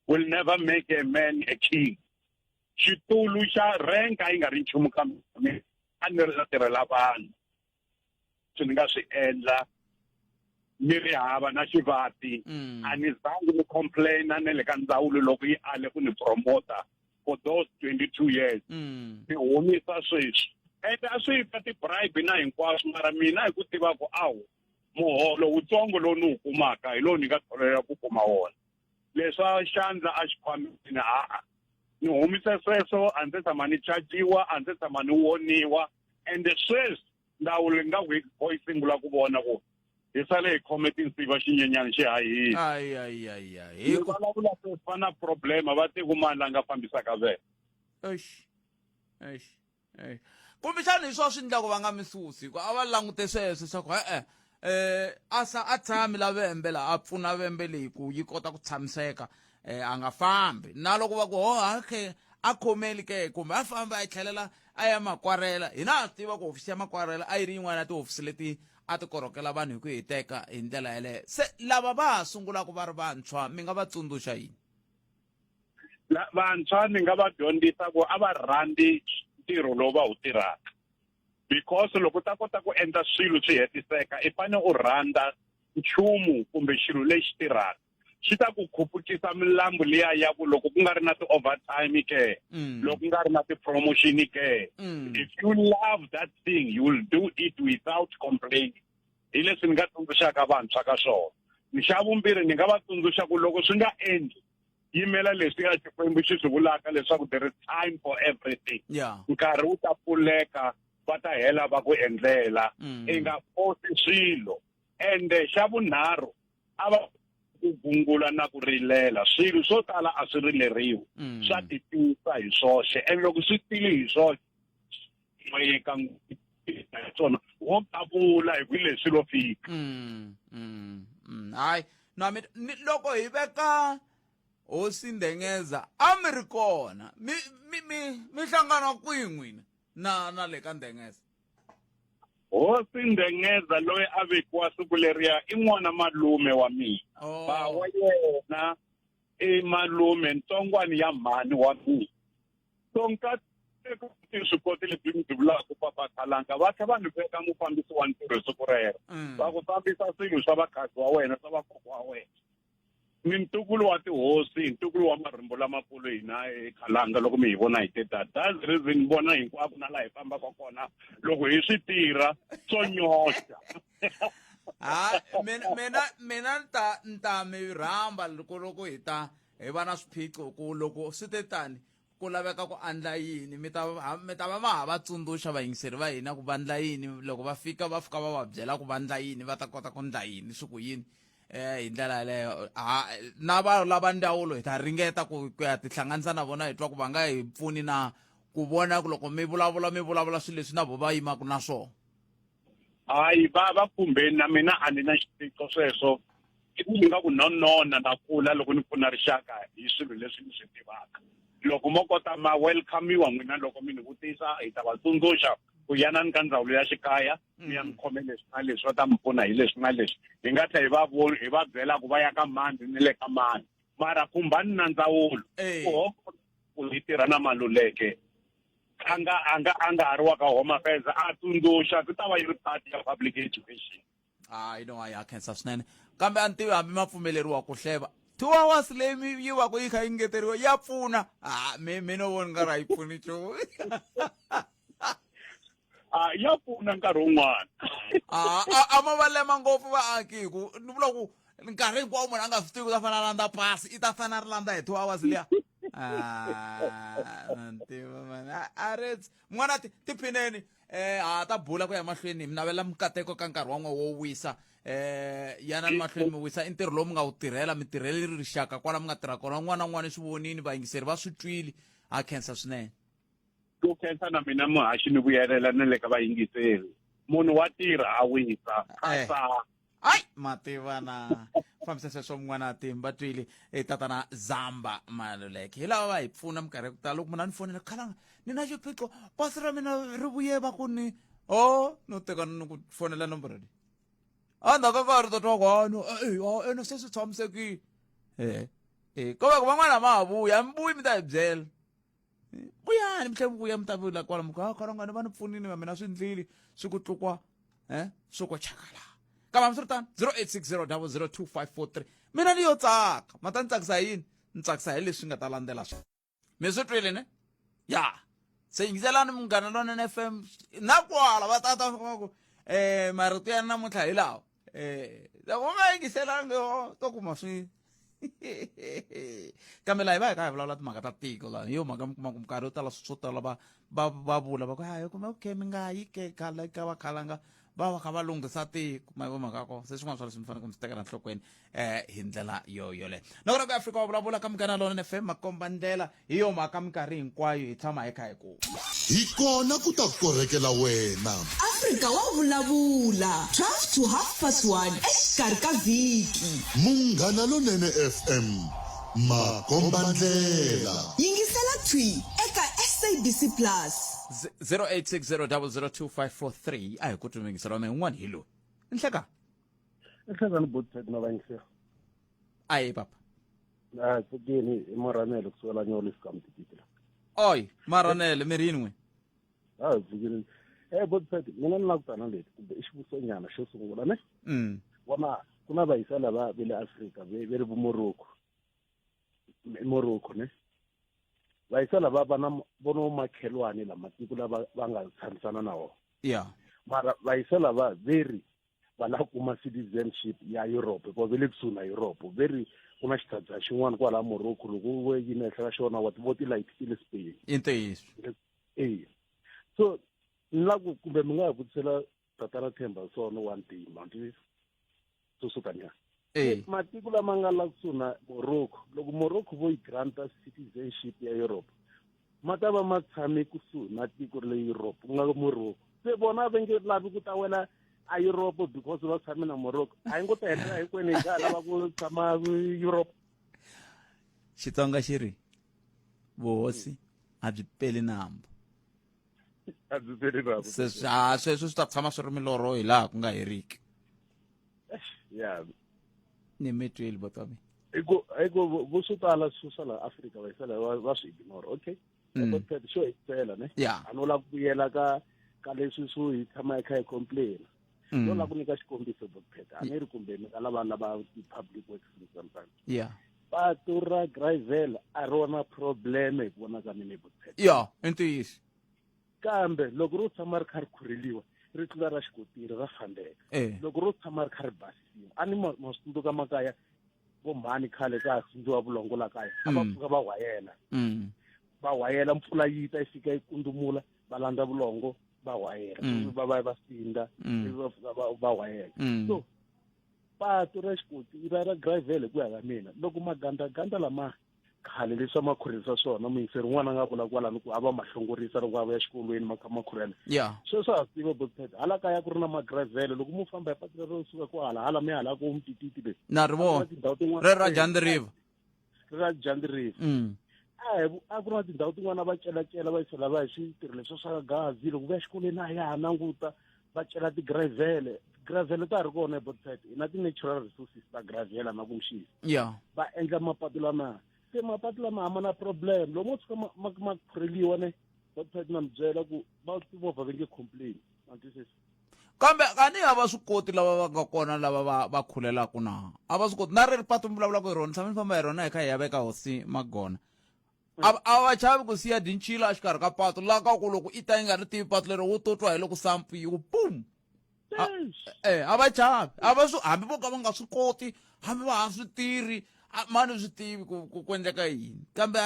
Speaker 8: will never make a man a king xitulu xa renka yi nga ri nchumu ka mina a ni ri tirhela vanhu swi ni nga swi endla ni ri hava na xivati a ni zangi ni complaina na le ka ndzawulo loko yi ale ku ni promota for those 22 years ni humisa sweswi ende a swi ta ti-bribe na hinkwaswo mara mina hi ku tiva ku awu muholo wutsongo lowu ni wu kumaka hi lowu ni nga tolovela ku kuma wona leswa xandla a xikhwameni ni humise sweswo a ndzi tshama ni chajiwa a ndzi tshama ni woniwa ende sweswi ndawulo nga weak boy singula ku vona ku hi sale hi khome tinsiva xinyenyana xi hahile hi vulavula ku fana problema va tikumani la nga fambisaka vele
Speaker 1: kumbexani hi swa swi endlaku va nga mi susi hi ku a va langute sweswo swa ku a tshami la vembe la a pfuna vembe leyi ku yi kota ku tshamiseka a nga fambi na loko va ku okay a khomeli ke kumbe a famba a tlhelela a ya makwarela hina a swi tiva ku hofisi ya makwarela a yi ri yin'wana ya tihofisi leti a ti korhokela vanhu hi ku hiteka hi ndlela yaleyo se lava va ha sungulaka va ri vantshwa mi nga va tsundzuxa yini
Speaker 8: vantshwa ni nga va dyondzisa ku a va rhandzi ntirho lowu va wu tirhaka because loko u ta kota ku endla swilo swi hetiseka i fanele u rhandza nchumu kumbe xilo lexi tirhaka xi ta ku khupukisa milambu liya ya ku loko ku nga ri na ti-overtime ke loko ku nga ri na ti-promotion ke if you love that thing you will do it without complaining hi leswi ni nga tsundzuxaka vantshwa ka swona ni xa vumbirhi ni nga va tsundzuxa ku loko swi nga endli yimela leswi ya Xikwembu xi swi vulaka leswaku there is time for everything. Nkarhi wu ta pfuleka va ta hela va ku endlela i nga force swilo. Ende xa vunharhu a va ku gungula na ku rilela swilo swo tala a swi rileriwi swa titisa hi swoxe and loko swi tile hi swoxe eka swona wo ta vula hi leswi lo fika.
Speaker 1: Hayi na loko hi veka hosi Ndengeza a mi ri kona mi hlangana kwihi n'wina na le ka Ndengeza?
Speaker 8: Hosi Ndengeza loyi a vekiwa siku leriya i n'wana malume wa mina. Ba wa yena i malume ntsongwani ya mhani wa mina. So swi koti lebyi mi byi vulaka Papa Khalanga va tlhe va ni veka mufambisi wa ntirho siku rero va ku fambisa swilo swa vakhasi wa wena swa vakokwa wa wena. Ni ntukulu wa tihosi ntukulu wa marimbo lamakulu hina Khalanga loko mi hi vona hi te that's the reason vona hinkwako na laha hi fambaka kona loko hi swi tirha swo nyoxa.
Speaker 1: mina nta mi rhamba loko hi ta hi va na swiphiqo ku loko swi te tani ku laveka ku andla yini mi ta va ma ha va tsundzuxa vayingiseri va hina ku vandla yini loko va fika va va byela ku vandla yini va ta kota ku ndla yini swi ku yini hi ndlela yaleyo na va lava ndzawulo hi ta ringeta ku ya tihlanganisa na vona hi twa ku va nga hi pfuni na ku vona ku loko mi vulavula swilo leswi na vo va yimaka na swona.
Speaker 8: Hayi va khumbeni na mina a ni na xiphiqo sweswo i ku nga ku nonona na kula loko ni pfuna rixaka hi swilo leswi ni swi tivaka. Loko mo kota ma welcomeiwa n'wina loko mi ni vutisa hi ta va tsundzuxa ku yanani ka ndzawulo ya xikaya mi ya mi khome leswi na leswi va ta mi pfuna hi leswi na leswi hi nga tlhela hi va byela ku va ya ka mani ni le ka mani mara khumbani na ndzawulo ku hi tirha na Maluleke a nga ha ri wa ka Home Affairs a tsundzuxa ku ta va yi ri part ya public education.
Speaker 1: You know ya khensa swinene kambe a ni tivi hambi ma pfumeleriwa ku hleva 2 hours leyi mi yi va ku yi kha yi ngeteriwa ya pfuna mi no voni nga ri a yi pfuni nchumu.
Speaker 8: Ya pfuna nkarhi wun'wana.
Speaker 1: A ma va lema ngopfu vaaki hi ku ni vula ku nkarhi hinkwawo munhu a nga swi tivi ku ta fana landa pasi i ta fana ri landa hi 2 hours liya. Ntiva man n'wana tiphineni ta bula ku ya mahlweni mi navela mikateko ka nkarhi wan'we wo wisa yana mahlweni mi wisa i ntirho lowu mi nga wu tirhela mi tirhele rixaka kwala mi nga tirha kona n'wana na n'wana swi vonini vayingiseri va swi twile a khensa swinene.
Speaker 8: Ku khensa na mina muhaxi ni vuyelela na le ka vayingiseri munhu wa tirha a wisa
Speaker 1: ai mativana fambisa sweswo n'wana timba twile tatana Zamba Maluleke hi lava va hi pfuna minkarhi ya ku tala loko munhu a ni fonela Khalanga ni na xiphiqo pasi ra mina ri vuye va ku ni no teka ni ku fonela nomboro leyi endzhaku ka nkarhi ta twa kwano ene se swi tshamisekile ko va ku van'wana ma ha vuya mi vuyi mi ta hi byela vuyani mi tlhela mi vuya mi ta vula kwala mi ku Khalanga ni va ni pfunini va mina swi ndlile swi ku tlukwa swi ku chakala kambe hambiswiritano 0860002543 mina ni yo tsaka ma ta ni tsakisa yini ni tsakisa hi leswi nga ta landzela swona mi swi twile ne ya se yingiselani Munghana Lonene FM na kwala va tata ku marito ya namuntlha hi lawa loko nga yingiselanga to kuma swi kambe laha hi va hi kha hi vulavula timhaka ta tiko laha hi yo mhaka mi kuma ku minkarhi yo tala swo tala va vula va ku kuma okay mi nga yi ke khala ka va Khalanga va kha va lunghisa tiko ma mhaka ko se swin'wana swa leswi mi fanele ku mi swi tekela nhlokweni hi ndlela yoyoleyo loko ku Afrika wa vulavula ka Munghana Lonene FM makomba ndlela hi yo mhaka minkarhi hinkwayo hi tshama hi kha hi ku
Speaker 4: hi kona ku ta korhekela wena.
Speaker 2: Afrika wa vulavula 12 to 1:30 exikarhi ka vhiki.
Speaker 4: Munghana Lonene FM makomba ndlela
Speaker 2: Yingisela thwi eka SABC Plus
Speaker 1: 0860002543 a hi ku tumingisela wena un'wana hi loyi nhleka
Speaker 9: Ehlekani botshet na vayingiseri.
Speaker 1: ayi papa
Speaker 9: Tsakeni Mavonelo kusukela nyolo sikamtikitela.
Speaker 1: oy Mavonelo mi ri yini n'we
Speaker 9: Tsakeni botshet mina ni la ku tana leti kumbe i xivuso nyana xo sungula ne vona ku na vayisa lava ve le Afrika ve ri Morocco ne vayisa lava va na vono makhelwani la matiko lava va nga tshamisana na wona
Speaker 1: yeah
Speaker 9: mara vayisa lava va la kuma citizenship ya Europe because le kusuhi na Europe very kuna xitadza xin'wana kwala Morocco loko we yinehla xona wa tivoti like ile Spain
Speaker 1: intiyiso
Speaker 9: so laku kumbe mi nga ha vutisela tatana Themba swona one day manti so sukanya matiko lama nga la kusuhi na Morocco loko Morocco vo yi granta citizenship ya Europe mata va ma tshame kusuhi na tiko le Europe nga Morocco se bona va nge lavi ku ta wena a Europe because va tshame na Morocco a yi ngo ta helela hinkwenu hi nga lava ku tshama Europe.
Speaker 1: Xitsonga xi ri vuhosi a byi peli nambu sweswo swi ta tshama swi ri milorho hi laha ku nga heriki
Speaker 9: ya
Speaker 1: ni mi tweli bota mi
Speaker 9: ego vo swo tala swo sala Afrika va swi ignore okay but swo exela ne a no la ku yela ka leswi swo hi tshama hi kha hi complain no la ku nyika xikombiso botpet a ni ri kumbe mi ka lava public works sometimes patu ra gravel a rona problem hi vona ka mine botpet
Speaker 1: intiyiso
Speaker 9: kambe loko ro tshama ri kha ri khurheliwa ri tlula ra xikotiri ra fambeka loko ro tshama ri kha ri basisiwa a ni ma swi tsundzuka makaya vo mhani khale ka sindziwa vulongo la kaya a va pfuka va wayela mpfula yi ta yi fika yi kundumula va landza vulongo va wayela va sinda va wayela so patu ra xikotiri ra gravel ku ya ka mina loko magandaganda lama khale leswi ma khurhisa swona muyiseri n'wana nga vula kwalano ku a va mahlongorisa loko a va ya xikolweni ma kha ma khurhela sweswo a swi tiva botpet hala kaya ku ri na magravele loko mu famba hi patu ro suka ku hala mi hala ku mtititi le
Speaker 1: na ri vona ri ra Jandi River
Speaker 9: a ku na tindhawu tin'wana va celacela va yisela va hi switirho leswi swa gazi loko va ya xikolweni a ya ha languta va cela tigravele ta ha ri kona hi botpet na ti-natural resources ta gravela na ku mixisa va endla mapatu lamaya se mapatu lama a ma na problem loko mo tshuka ma khurheliwa ne botpet na mi byela ku va timovha va nge complain antisesi
Speaker 1: kambe kani a va swi koti lava va nga kona lava va khulelaku na a va swi koti na ri patu mi vulavulaka hi rona tshama ni famba hi rona hi kha hi ya veka hosi Magona a va chavi ku siya dincila a xikarhi ka patu la ka ku loko i ta yi nga ri tivi patu leri wu to twa hi loko sampiwa pum a va chavi a va swi hambi vo ka va nga swi koti hambi va ha swi tirhi mani swi tivi ku endleka yini kambe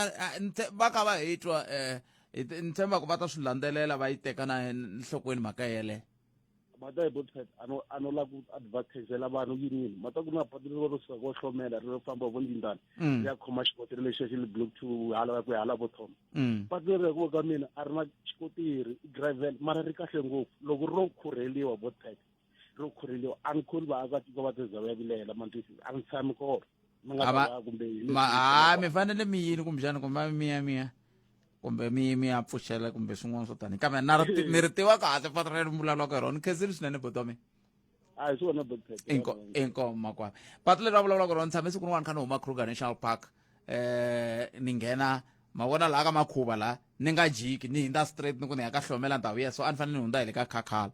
Speaker 1: va ka va hi twa ni tshemba ku va ta swi landzelela va yi teka na enhlokweni mhaka yeleyo
Speaker 9: mata hi botpet a no la ku advertisela vanhu yini mata ku na patu ro suka ko hlomela ri famba vo ndindani ya khoma xikotiri lexi xi block to hala ku hala bottom patu ri ku ka mina a ri na xikotiri gravel mara ri kahle ngopfu loko ro khurheliwa botpet ro khurheliwa a ni kholi vaaka tiko va tizawu ya vilela mantwisi a ni tshami kona
Speaker 1: mi fanele mi yini kumbexani kumbe miya kumbe mi ya pfuxela kumbe swin'wana swo tani kambe ni ri tiva kahle patu ra ri vulavulaka hi rona ni khensile swinene bota mi
Speaker 9: a hi swona botpet
Speaker 1: inkomo makwala patu leri va vulavulaka hi rona tshame siku rin'wana kha ni huma Kruger National Park ni nghena ma vona laha ka makhuva laha ni nga jiki ni hindza straight ni ku ni ya ka hlomela ndhawu ya so a ni fanele ni hundza hi le ka khakhala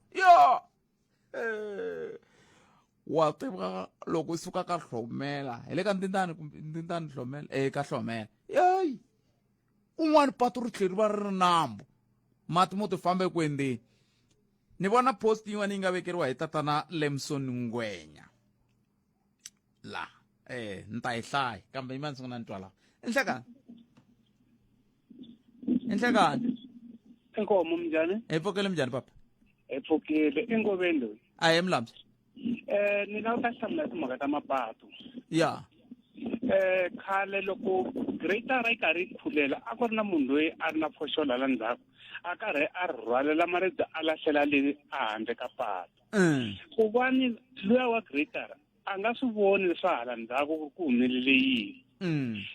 Speaker 1: wa tiva loko i suka ka hlomela hi le ka ndindani hlomela ka hlomela yeyi un'wana patu ri tlheri va ri nambu mati mo ti famba eku endeni ni vona post yin'wana yi nga vekeriwa hi tatana Lemson Ngwenya la ni ta yi hlaya kambe yima ni sungula ni twa laha enhlekani
Speaker 8: enkomo minjhani
Speaker 1: hi pfukile minjhani papa
Speaker 8: hi pfukile enkoveni loyi
Speaker 1: a hi milamsi
Speaker 8: ni lava ta hlamula timhaka ta mapatu khale loko greater yi karhi yi khulela a ku ri na munhu loyi a ri na phoxola la ndzhaku a karhi a rhwalela maribye a lahlela le a handle ka patu ku vani luya wa greater a nga swi voni swa hala ndzhaku ku humelele yini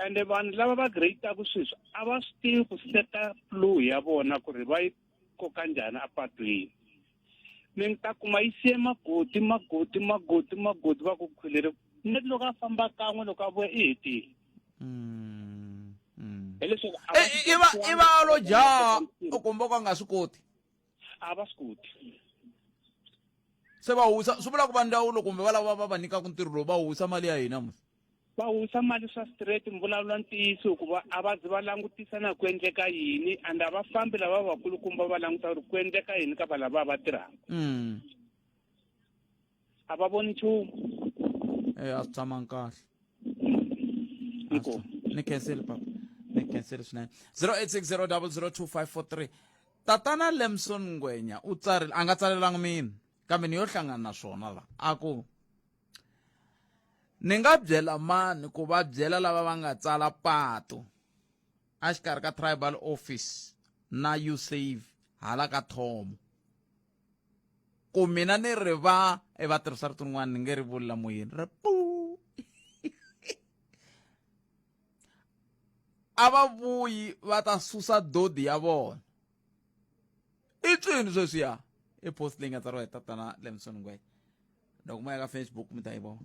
Speaker 8: ende vanhu lava va greataku sweswi a va swi tivi ku seta flow ya vona ku ri va yi koka njhani apatwini ni ta kuma yi siye magoti va ku khwelere ni loko a famba kan'we loko a vuya i hetile
Speaker 1: i va lo jaha u komba ku a nga swi koti
Speaker 8: a va swi koti
Speaker 1: se va husa swi vula ku va ndzawulo kumbe va lava va nyikaku ntirho lowu va husa mali ya hina musi
Speaker 8: va husa mali swa straight mi vulavula ntiyiso hikuva a va zi va langutisa na ku endleka yini and a va fambi lava vakulukumba va languta ku ri ku endleka yini ka va lava va tirhaka a va voni nchumu
Speaker 1: a swi tshama kahle
Speaker 8: inkomu
Speaker 1: ni khenseli papa ni khenseli swinene 0860002543 tatana Lemson Ngwenya u tsarile a nga tsalelanga mina kambe ni yo hlangana na swona la a ku ni nga byela mani ku va byela lava va nga tsala patu a xikarhi ka tribal office na usave hala ka thomo ku mina ni ri va tirhisa rito rin'wana ni nge ri vulula moyeni ri pu a va vuyi va ta susa dodi ya vona i cini sweswiya i post leyi nga tsariwa hi tatana Lemson Ngwenya loko mo ya ka Facebook mi ta yi vona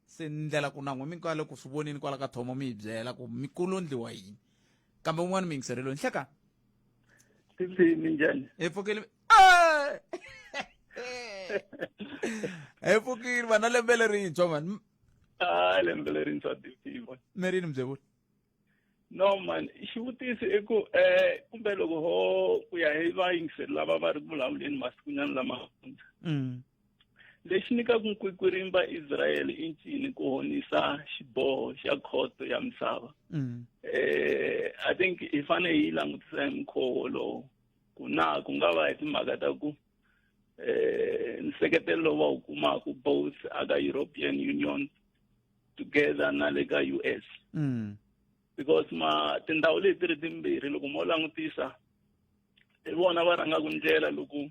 Speaker 1: se ni ndlela ku nan'we mi kwale ku swi vonini kwala ka thomo mi yi byela ku mi kulondliwa yini kambe un'wana mi yingiserile ni hleka
Speaker 8: tiphini njhani
Speaker 1: hi pfukile hi pfukile vana lembe lerintshwa mani
Speaker 8: lembe lerintshwa tiphini
Speaker 1: mi rini mbyevula
Speaker 8: no man xivutiso i ku kumbe loko ho ku ya hi vayingiseri lava va ri ku vulavuleni masikunyana lama hundza lexi nyikaku nkwikwirimba Israel i ncini ku honisa xiboho xa khoto ya misava I think hi fane hi langutisa hi mukhuva lowu ku nga va hi timhaka ta ku nseketelo lowu va wu kumaku both aka European Union together na le ka US because tindhawu leti ri timbirhi loko mo langutisa hi vona va rhangaku ndlela loko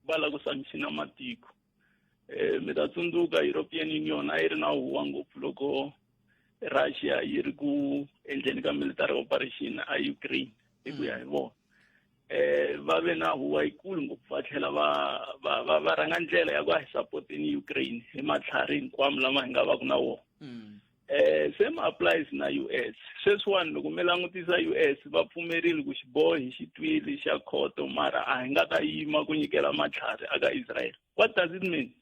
Speaker 8: va lava ku sanction matiko mi ta tsundzuka European Union a yi ri na huwa ngopfu loko Russia yi ri ku endleni ka military operation a Ukraine hi ku ya hi vona va ve na huwa yikulu ngopfu va tlhela va rhanga ndlela ya ku hi supporteni Ukraine hi matlhari hinkwamo lama hi nga va ku na wona same applies na US sweswiwani loko mi langutisa US va pfumerile ku xiboho hi xitwili xa khoto mara a hi nga ta yima ku nyikela matlhari aka Israel. What does it mean?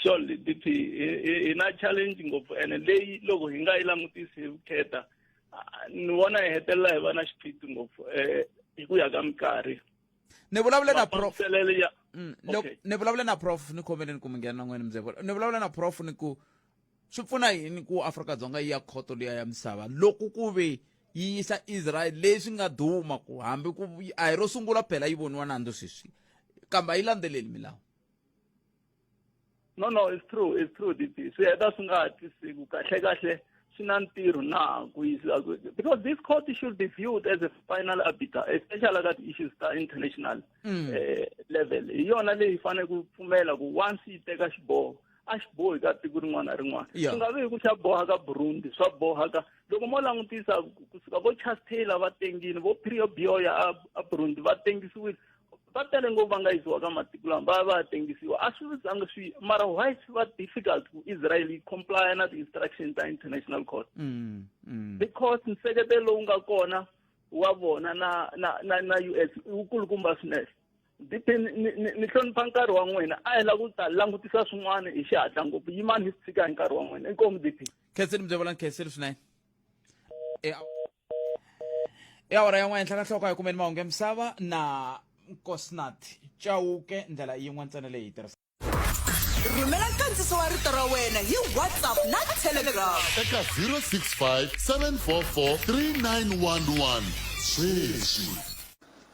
Speaker 8: Surely hi na challenge ngopfu ene leyi loko hi nga yi langutisi hi vukheta ni vona hi hetelela hi va na xiphiqo ngopfu hi ku ya ka minkarhi.
Speaker 1: Ni vulavule na prof ni vulavule na prof ni khomeleni ku mi nghena na n'wina muzevula ni vulavule na prof ni ku swi pfuna yini ku Afrika-Dzonga yi ya khoto liya ya misava loko ku ve yi yisa Israel leswi nga duma ku hambi ku a hi ro sungula phela yi voniwa nandzu sweswi kambe yi landzeleli milawu.
Speaker 8: No, it's true, DP. So that's not kahle swi na ntirho na ku yisa because this court should be viewed as a final arbiter, especially that issues ta international level. Yona leyi fane ku pfumela ku once yi teka xiboho a xibohi ka tiko rin'wana na rin'wana swi nga vi ku xa boha ka Burundi swa boha ka loko mo langutisa kusuka vo Charles Taylor va tengini vo Priobio ya a Burundi va tengisiwile va tele ngopfu va nga yisiwa ka matiko lama va tengisiwa a swi zanga swi mara why swi va difficult ku Israel yi comply na the-instructions ta international court because nseketelo lowu nga kona wa vona na US wu kulukumba swinene ni hlonipha nkarhi wa n'wina a hi la ku ta langutisa swin'wana hi xihatla ngopfu yimani hi tshika hi nkarhi wa n'wina inkomu DP
Speaker 1: khenseli muzevula khenseli swinene awara ya n'wana nhlakanhloko hi kumeni mahungu ya misava na Nkosinathi Chauke ndlela yin'we ntsena leyi hi tirhisa
Speaker 2: rhumela nkandziso wa rito ra wena hi WhatsApp na Telegram
Speaker 4: eka 065 744 3911 sweswi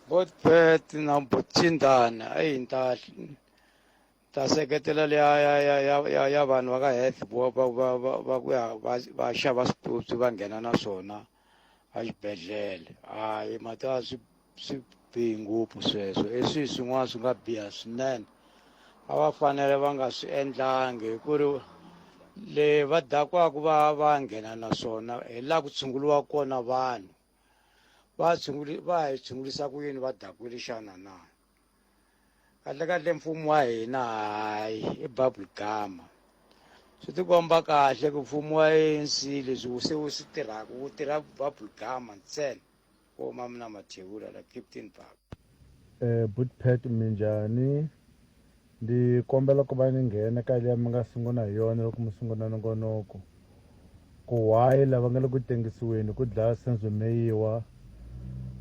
Speaker 10: Botpet na Botindana ai ta seketela ya vanhu va ka health va ku ya va xava switutsi va nghena na swona a xibedhlele hayi mata swi bihi ngopfu sweswo swi swin'wana swi nga biha swinene a va fanele va nga swi endlangi ku ri le va dakwaku va nghena na swona hi la ku tshunguriwa kona vanhu va hi tshungurisa ku yini va dakwile xana na kahle mfumo wa hina hayi i bubble gum swi tikomba kahle ku mfumo wa ANC leswi se wu swi tirhaka wu tirha bubble gum ntsena ku mamina mathebula la Captain Park
Speaker 11: Butpet minjani ndi kombela ku va ni nghena ka leyi mi nga sungula hi yona loko mi sungula nongonoko ku why lava nga le ku tengisiweni ku dlaya senzo meyiwa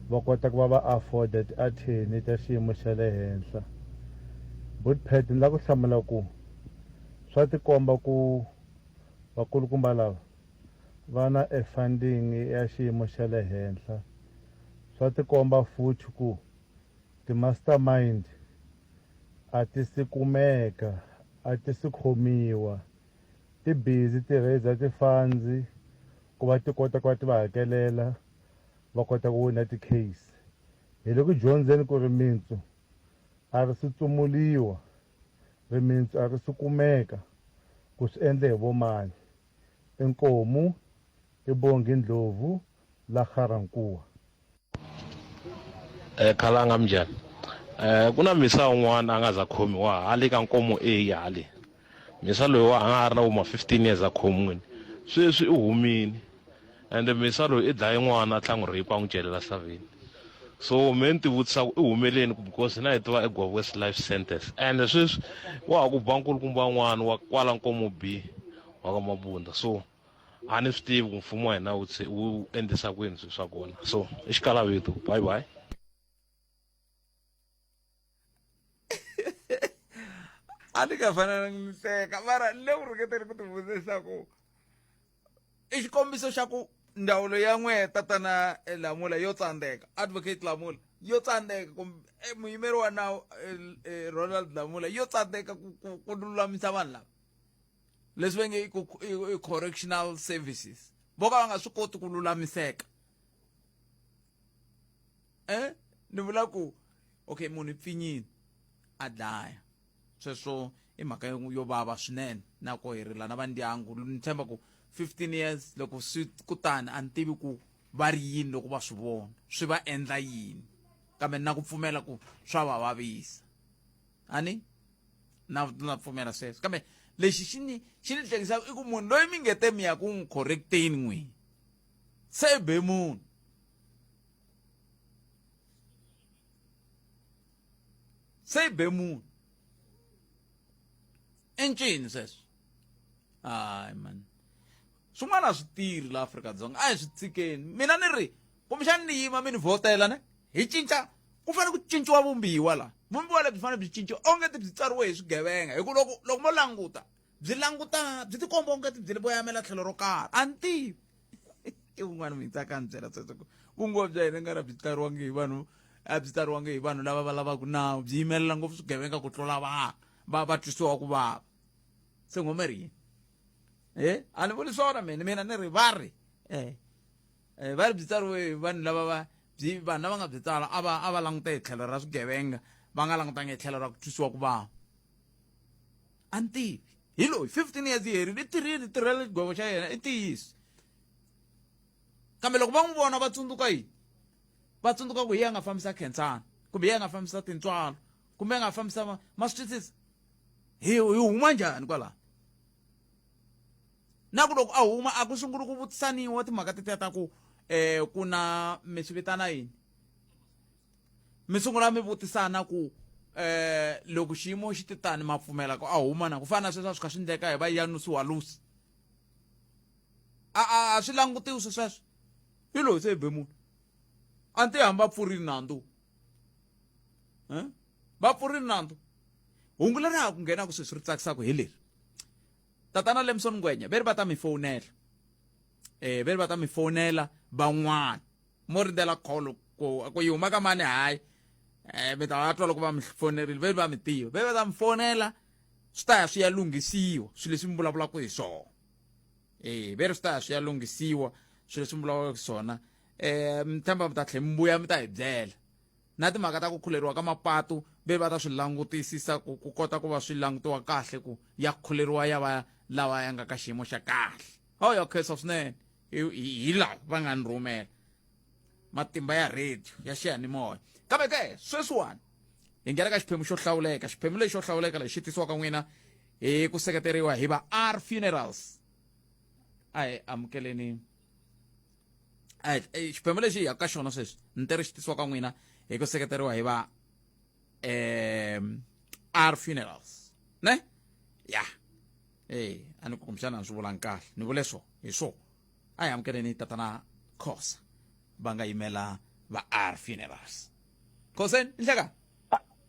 Speaker 11: va kota ku va va afford atheni ta xiyimo xa le henhla Bootpad ni la ku hlamula ku swa tikomba ku vakulukumba lava va na e funding ya xiyimo xa le henhla swa tikomba futhi ku ti-mastermind a ti si kumeka a ti si khomiwa ti busy ti raise ti-funds ku va ti kota ku va ti va hakelela va kota ku wina ti-case hi le ku dyondzeni ku rimintsu a ri si tsumuliwa rimintsu a ri si kumeka ku swi endle hi vomani inkomu ibongi ndlovu la Garankuwa.
Speaker 12: Khalanga mjani kuna misa un'wana a nga za khomiwa hali ka nkomo hali misa loyi a nga ha ri na vuma 15 years a khomiwini sweswi u humini ende misa loyi i dlaye n'wana a tlha n'wi ripa a n'wi celela saveni so me ni ti vutisa ku i humeleni because na hi tiva eGwavwest life sentence ende sweswi wa ha ku ba nkulukumba n'wana wa kwala nkomo B wa ka Mabunda so a ni swi tivi ku mfumo wa hina wu endlisa ku yini swilo swa kona so i xikalavitu bye bye.
Speaker 1: a ni nga fanele ni hleka mara le ku riketeni ku ti vutisa ku i xikombiso xa ku ndzawulo ya n'we tatana Lamula yo tsandzeka advocate Lamula yo tsandzeka kumbe muyimeri wa nawu Ronald Lamula yo tsandzeka ku lulamisa vanhu lava leswi va nge i correctional services vo ka va nga swi koti ku lulamiseka ni vula ku okay munhu i pfinyini a dlaya sweswo i mhaka yo vava swinene na ku herilana va ndyangu ni tshemba ku 15 years loko swi kutani a ni tivi ku va ri yini loko va swi vona swi va endla yini kambe na ku pfumela ku swa va vavisa ani na pfumela sweswo kambe lexi xi ni hlekisaka i ku munhu loyi mi ngete mi ya ku n'wi correcteni n'wini se be munhu se be munhu i ncini sweswo hayi man swin'wana a swi tirhi la Afrika-Dzonga a hi swi tshikeni mina ni ri kumbexani ni yima mi ni vhotela ne hi cinca ku fanele ku cinciwa vumbiwa la vumbiwa lebyi fanele byi cinciwa ongeti byi tsariwe hi swigevenga hi ku loko mo languta byi tikomba ongeti byi voyamela tlhelo ro karhi a ni tivi i wun'wana mi tsaka ni byela sweswo ku vunguva bya hina nga ra byi tsariwangi hi vanhu a byi tsariwangi hi vanhu lava va lavaka nawu byi yimelela ngopfu swigevenga ku tlula va twisiwa ku vava se ngomerini a ni vuli swona mina ni ri va ri va ri byi tsariwe hi vanhu lava vanhu lava nga byi tsala a va languta hi tlhelo ra swigevenga va nga langutanga hi tlhelo ra ku twisiwa ku vava a ni tivi hi loyi 15 years yi herile i tirhela xigwevo xa yena i tiyisi kambe loko va n'wi vona va tsundzuka yini va tsundzuka ku hi ya nga fambisa khensani kumbe hi ya nga fambisa tintswalo kumbe ya nga fambisa ma swi twisisa hi huma njhani kwalaho na ku loko a huma a ku sunguli ku vutisaniwa timhaka tetiya ta ku ku na mi swi vitana yini mi sungula mi vutisana ku loko xiyimo xi titani ma pfumela ku a huma na ku fana na sweswo swi kha swi endleka hi va yanusiwa lusi a swi langutiwi sweswo hi loyi se be munhu a ni ti hamba pfurini nandzu va pfurini nandzu hungu leri ha ku nghena ku sweswi ri tsakisaka hi leri tatana Lemson Ngwenya ve ri va ta mi fowunela ve ri va ta mi fowunela van'wana mo rindela call ku yi huma ka mani hayi mi ta twa loko va mi fonerile ve ri va mi tiva ve va ta mi fonela swi ta ya swi ya lunghisiwa swilo leswi mi vulavulaka hi swona ve ri swi ta ya swi ya lunghisiwa swilo leswi mi vulavulaka hi swona mi tshemba mi ta tlhela mi vuya mi ta hi byela na timhaka ta ku khuleriwa ka mapatu ve va ta swi langutisisa ku kota ku va swi langutiwa kahle ku ya khuleriwa ya va lawa ya nga ka xiyimo xa kahle ya khensa swinene hi lava va nga ni rhumela matimba ya radio ya xiyanimoya kambe ke sweswiwani hi nghena ka xiphemu xo hlawuleka xiphemu lexi xo hlawuleka lexi tisiwaka n'wina hi ku seketeriwa hi va R Funerals a hi amukeleni xiphemu lexi hi yaka ka xona sweswi ni teri xi tisiwaka n'wina hi ku seketeriwa hi va R Funerals ne ya a ni kumbexana ni swi vulangi kahle ni vule swo hi swo a hi amukeleni tatana Khosa va nga yimela va R Funerals Khoseni inhleka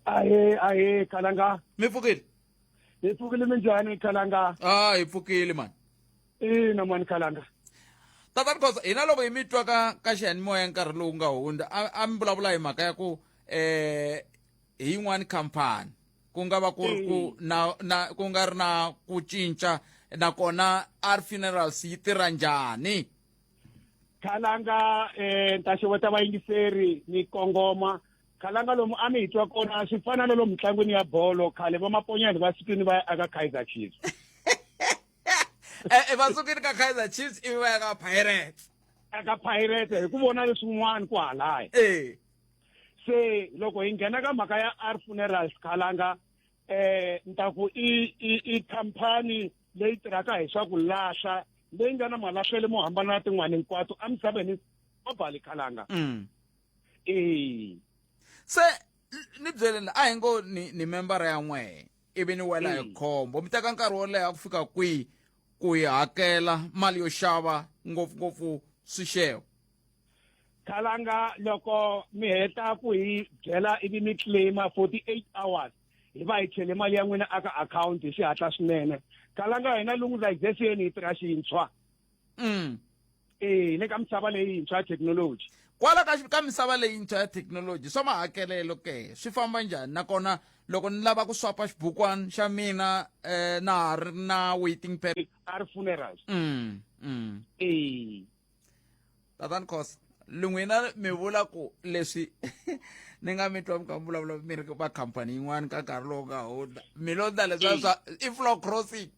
Speaker 9: aye Kalanga.
Speaker 1: Mi pfukile?
Speaker 9: Hi pfukile minjhani Kalanga?
Speaker 1: Hi pfukile man.
Speaker 9: Ina man Kalanga.
Speaker 1: Tatani Khosa, hina loko hi mitwa ka xiyanimoya nkarhi lowu nga hundza a mi vulavula hi mhaka ya ku hi yin'wani khampani ku nga va ku ri ku nga ri na ku cinca nakona R Funerals yi tirha njhani?
Speaker 9: Kalanga ta xeweta vayingiseri ni kongoma Kalanga lomu a mi hi twa kona swi fana na lomu mitlangwini ya bolo khale vamaponyani va sukini va ya aka Kaizer Chiefs.
Speaker 1: Va sukini ka Kaizer Chiefs ivi va ya ka Pirates.
Speaker 9: Aka Pirates hi ku vona leswin'wana ku halaya. Se loko hi nghena ka mhaka ya R Funerals Kalanga ni ta ku i khampani leyi tirhaka hi swa ku lahla leyi nga na malahlelo mo hambana na tin'wana hinkwato emisaveni global Kalanga.
Speaker 1: Se ni byeleni a hi ngo ni membara ya n'wehe ivi ni wela hi khombo mi teka nkarhi wo leha ku fika kwihi ku yi hakela mali yo xava ngopfungopfu swixevo?
Speaker 9: Kalanga loko mi heta ku hi byela ivi mi claima 48 hours hi va hi chele mali ya n'wina aka akhawunti hi xihatla swinene. Kalanga hina lunguzization hi tirha xintshwa le ka misava leyintshwa ya thekinoloji.
Speaker 1: Kwala ka misava leyintshwa ya thekinoloji swa mahakelelo ke swi famba njhani nakona loko ni lava ku swapa xibukwana xa mina na ha ri na waiting period?
Speaker 9: R Funerals.
Speaker 1: Tatani Khosa, n'wina mi vula ku leswi ni nga mi twa mi kha mi vulavula mi ri va khampani yin'wana ka nkarhi lowu nga hundza mi lo ndla leswiya swa i floor crossing.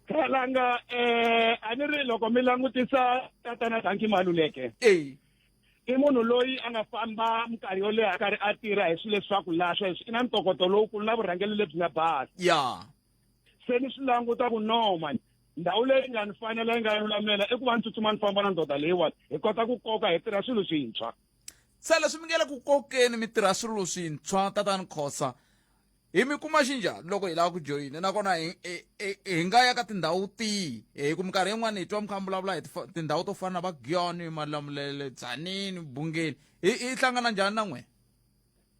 Speaker 9: Kalanga a ni ri loko mi langutisa tatana Zamba Maluleke i munhu loyi a nga famba minkarhi yo leha karhi a tirha hi swilo leswaku lahla i na ntokoto lowukulu na vurhangeli lebyi nga basa. Se ni swi languta ku no man ndhawu leyi nga ni fanela yi nga yi lulamela i ku va ni tsutsuma ni famba na ndoda leyiwani hi kota ku koka hi tirha swilo swintshwa.
Speaker 1: Se leswi mi nge le ku kokeni mi tirha swilo swintshwa tatani Khosa hi mi kuma xinjhani loko hi lava ku joyina nakona hi nga ya ka tindhawu tihi hi ku minkarhi yin'wana hi twa mi kha mi vulavula hi tindhawu to fana na va Giyani, Malamulele, Tzaneen, Bungeni hi hlangana njhani na n'wina?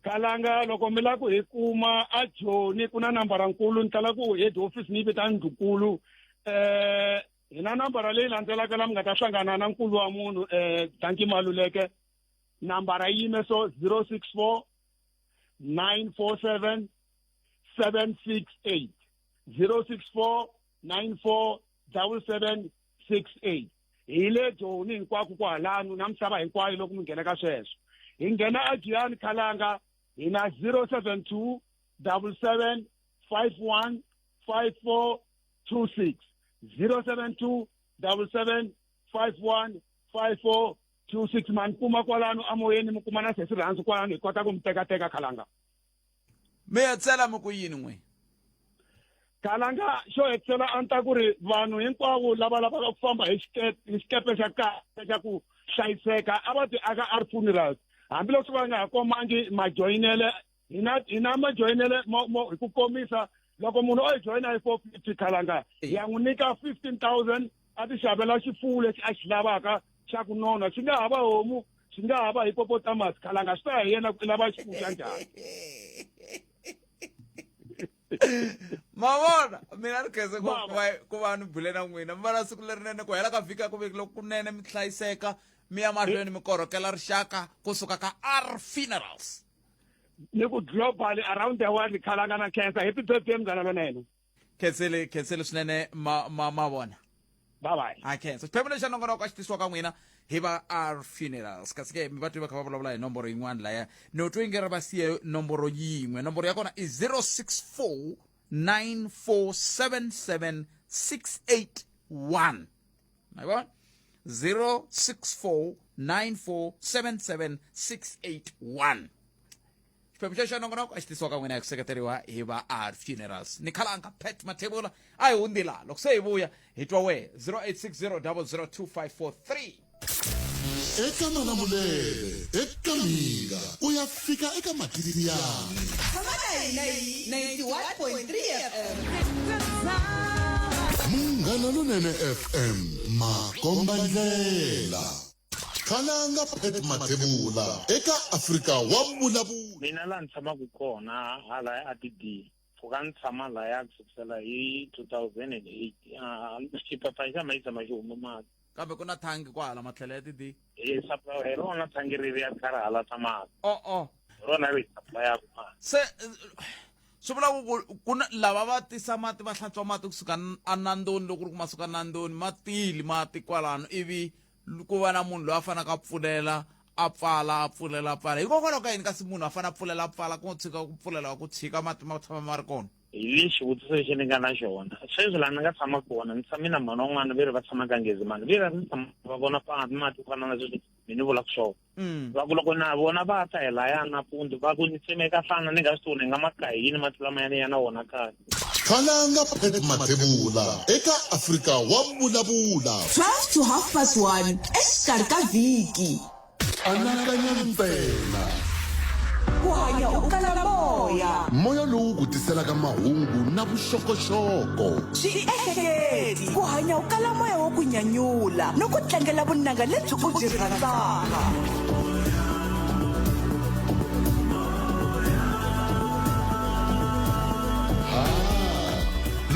Speaker 9: Kalanga loko mi lava ku hi kuma a Joni ku na nambara nkulu ni tala ku head office ni yi vitana Ndukulu hi na nambara leyi landzelaka la mi nga ta hlangana na nkulu wa munhu Zamba Maluleke. Nambara yi yime so 064 947 768 064 94 7768 hi le Joni hinkwako kwalano na misava hinkwayo loko mi nghena ka sweswo. Hi nghena a Giyani Kalanga hi na 072 77 51 5426 072 77 51 5426 man kuma kwalano amoyeni mi kuma na sesi rhandzu kwalano hi kota ku mi tekateka Kalanga.
Speaker 1: Mi hetsela mi ku yini n'wina?
Speaker 9: Kalanga xo hetsela a ni ta ku ri vanhu hinkwavo lava lavaka ku famba hi xikepe xa kahle xa ku hlayiseka a va ti aka R Funerals hambileswi va nga ha komangi majoyinele hi na majoyinele hi ku komisa loko munhu o hi joyina hi 450 Kalanga ya n'wi nyika 15,000 a ti xavela xifuwo lexi a xi lavaka xa ku nona xi nga ha va homu xi nga ha va hippopotamus Kalanga swi ta hi yena ku lava xifuwo xa njhani.
Speaker 1: Mavona mina ni khense ku va ni bule na n'wina mi va na siku lerinene ku hela ka vhiki ku veki lokunene mi hlayiseka mi ya mahlweni mi korhokela rixaka kusuka ka R Funerals
Speaker 9: ni ku global around the world Kalanga na khensa happy birthday mzana lonene.
Speaker 1: khensele swinene Mavona.
Speaker 9: Bye bye.
Speaker 1: A khensa xiphemu lexi xa nongonoko a xi tisiwa ka n'wina hi va R Funerals kasi ke mi va twi va kha va vulavula hi nomboro yin'wana laya ni u twi yi nge ri va siye nomboro yin'we nomboro ya kona i 064 9477 681 ma vona 064 9477 681 xiphemu xexo xa nongonoko a xi tisiwa ka n'wina hi ku seketeriwa hi va R Funerals ni Khalanga Pet Mathebula a hi hundzi laha loko se hi vuya hi twa wehe 0860 002543
Speaker 4: eka Malamulele eka Minga u ya fika eka Matiriyani
Speaker 2: Tshama na hina hi 91.3 FM.
Speaker 4: Munghana Lonene FM Makombandlela. khalanga Pet Mathebula eka Afrika wa Vulavula.
Speaker 8: Mina la ni tshamaku kona hala a TD pfuka ni tshama laya kusukela hi 2008 xipapa xa mayisa maxi mati
Speaker 1: kambe ku na thangi kwala matlhelo ya TD
Speaker 8: hi rona thangi ri ya khara hala tsamaka rona ri supply ya mati
Speaker 1: se swi vula ku na lava va tisa mati va hlantswa mati kusuka anandoni loko ri ku masuka nandoni matili mati kwalano ivi ku va na munhu loyi a fanaka a pfulela a pfala hikokwalaho ka yini kasi munhu a fane a pfulela a pfala ku tshika ku pfulela ku tshika mati ma tshama ma ri kona
Speaker 8: hi lexi xivutiso lexi ni nga na xona sweswi laha ni nga tshama kona ni tshame na mhana wun'wana ve ri va tshamaka ngezimani ve ri ni tshama va vona mati ku fana na sweswi mi ni vulaka swona va ku loko na vona va ta hi laya nampundzu va ku ni tsemeka fana ni nga swi tivi ni nga maka hi yini mati lama ya na wona khale
Speaker 4: khalanga Pet Mathebula eka Afrika wa Vulavula
Speaker 2: 12 to 1:30 exikarhi ka vhiki
Speaker 4: anakanya ntsena
Speaker 2: ku hanya u kala moya
Speaker 4: lowu ku tiselaka mahungu na vuxokoxoko
Speaker 2: xiehleketo ku hanya u kala moya wo ku nyanyula no ku tlangela vunanga lebyi u byi rhandzaka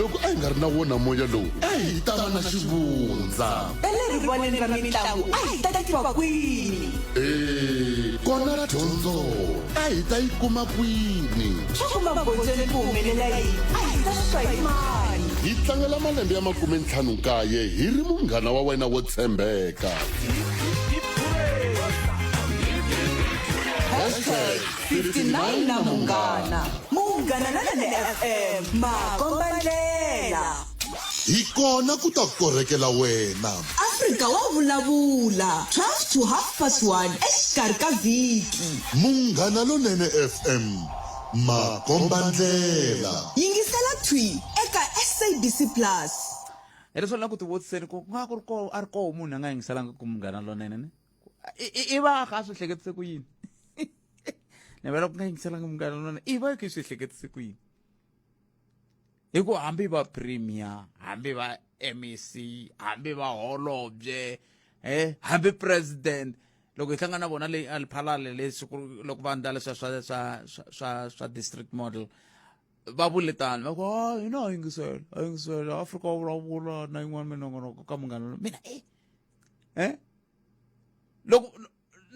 Speaker 4: loko a hi nga ri na wona moya lowu a hi ta va na xivundza
Speaker 2: rivaleni ra mitlangu a hi ta tiva kwini
Speaker 4: kona ra dyondzo a hi ta yi kuma kwini
Speaker 2: swa ku magondzweni ku humelela yini a hi ta swa hi mani
Speaker 4: hi tlangela malembe ya 59 hi ri munghana wa wena wo tshembeka
Speaker 2: #59 na munghana na FM makombalela
Speaker 4: hi kona ku ta korekela wena
Speaker 2: Afrika wa Vulavula 12 to 1:30 exikarhi ka vhiki
Speaker 4: munghana lonene FM makombandlela
Speaker 2: yingisela thwi eka SABC Plus
Speaker 1: leswo lana ku ti vutiseni ku nga ku ri ko a ri koho munhu a nga yingiselanga ku munghana lonene ne i va a swi hleketise ku yini ni vela ku nga yingiselanga munghana lonene i va ke swi hleketise ku yini hi ku hambi va premier hambi va MEC hambi va holobye hambi president loko hi hlangana na vona leyi aliphalale leswi loko va ndla leswa swa district model va vuletani va ku hina a yingisela Afrika wa Vulavula na yin'wana minongonoko ka munghana mina loko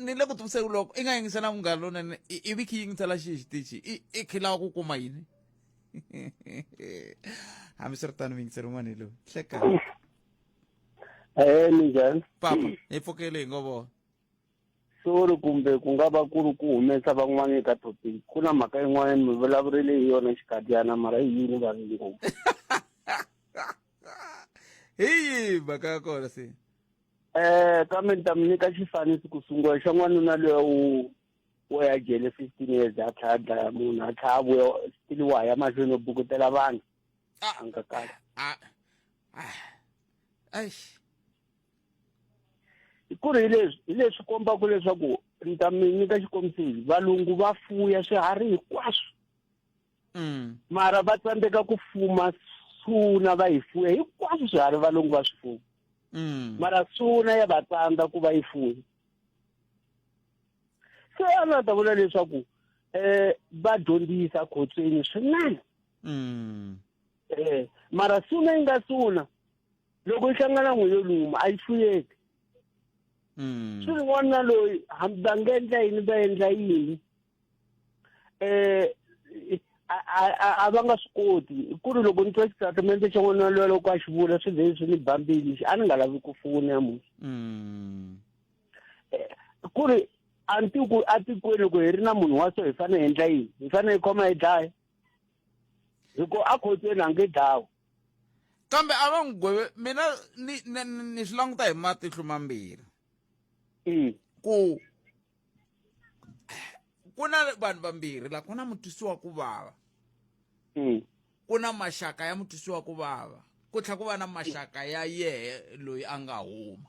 Speaker 1: ni le ku tiviseni loko i nga yingisela munghana lonene i vi khi yingisela xihi xitichi i khilava ku kuma yini hambi swi ri tani yingiseri n'wana lowu hleka
Speaker 5: minjhani
Speaker 1: papa hi pfukele hi ngo vona
Speaker 5: sorry kumbe ku nga va ku ri ku humesa van'wana eka topic ku na mhaka yin'wana mi vulavurile hi yona xikadyana mara hi yini vanhu ngopfu
Speaker 1: hi mhaka ya kona se
Speaker 5: kambe ni ta mi nyika xifaniso ku sungula xa n'wanuna loyi wo ya jele 15 years a tlhela a dlaya munhu a tlhela a vuya stili wa ya mahlweni yo bukutela vanhu a nga kahle ku ri hi leswi kombaka leswaku ni ta mi nyika xikombiso valungu va fuya swiharhi hinkwaswo mara va tsandzeka ku fuma suna va yi fuya hinkwaswo swiharhi valungu va swi fuya mara suna ya va tsandza ku va yi fuya se a ni ta vula leswaku va dyondzisa khotsweni swinene mara suna yi nga suna loko yi hlangana n'wi yo luma a yi fuyeki swi ri n'wanuna loyi hambi va nga endla yini va endla yini a va nga swi koti ku ri loko ni twa xitatimende xa n'wanuna loyi loko a xi vula swi ve swi ni bambile a ni nga lavi ku funa musi ku ri atikweni loko hi ri na munhu wa so hi fanele hi endla yini hi fanele hi khoma hi dlaya hikuva a khotsweni a nge dlawa
Speaker 1: kambe a va n'wi gweve mina ni swi languta hi matihlo mambirhi ku na vanhu vambirhi la ku na mutwisiwa ku vava ku na maxaka ya mutwisiwa ku vava ku tlhela ku va na maxaka ya yehe loyi a nga huma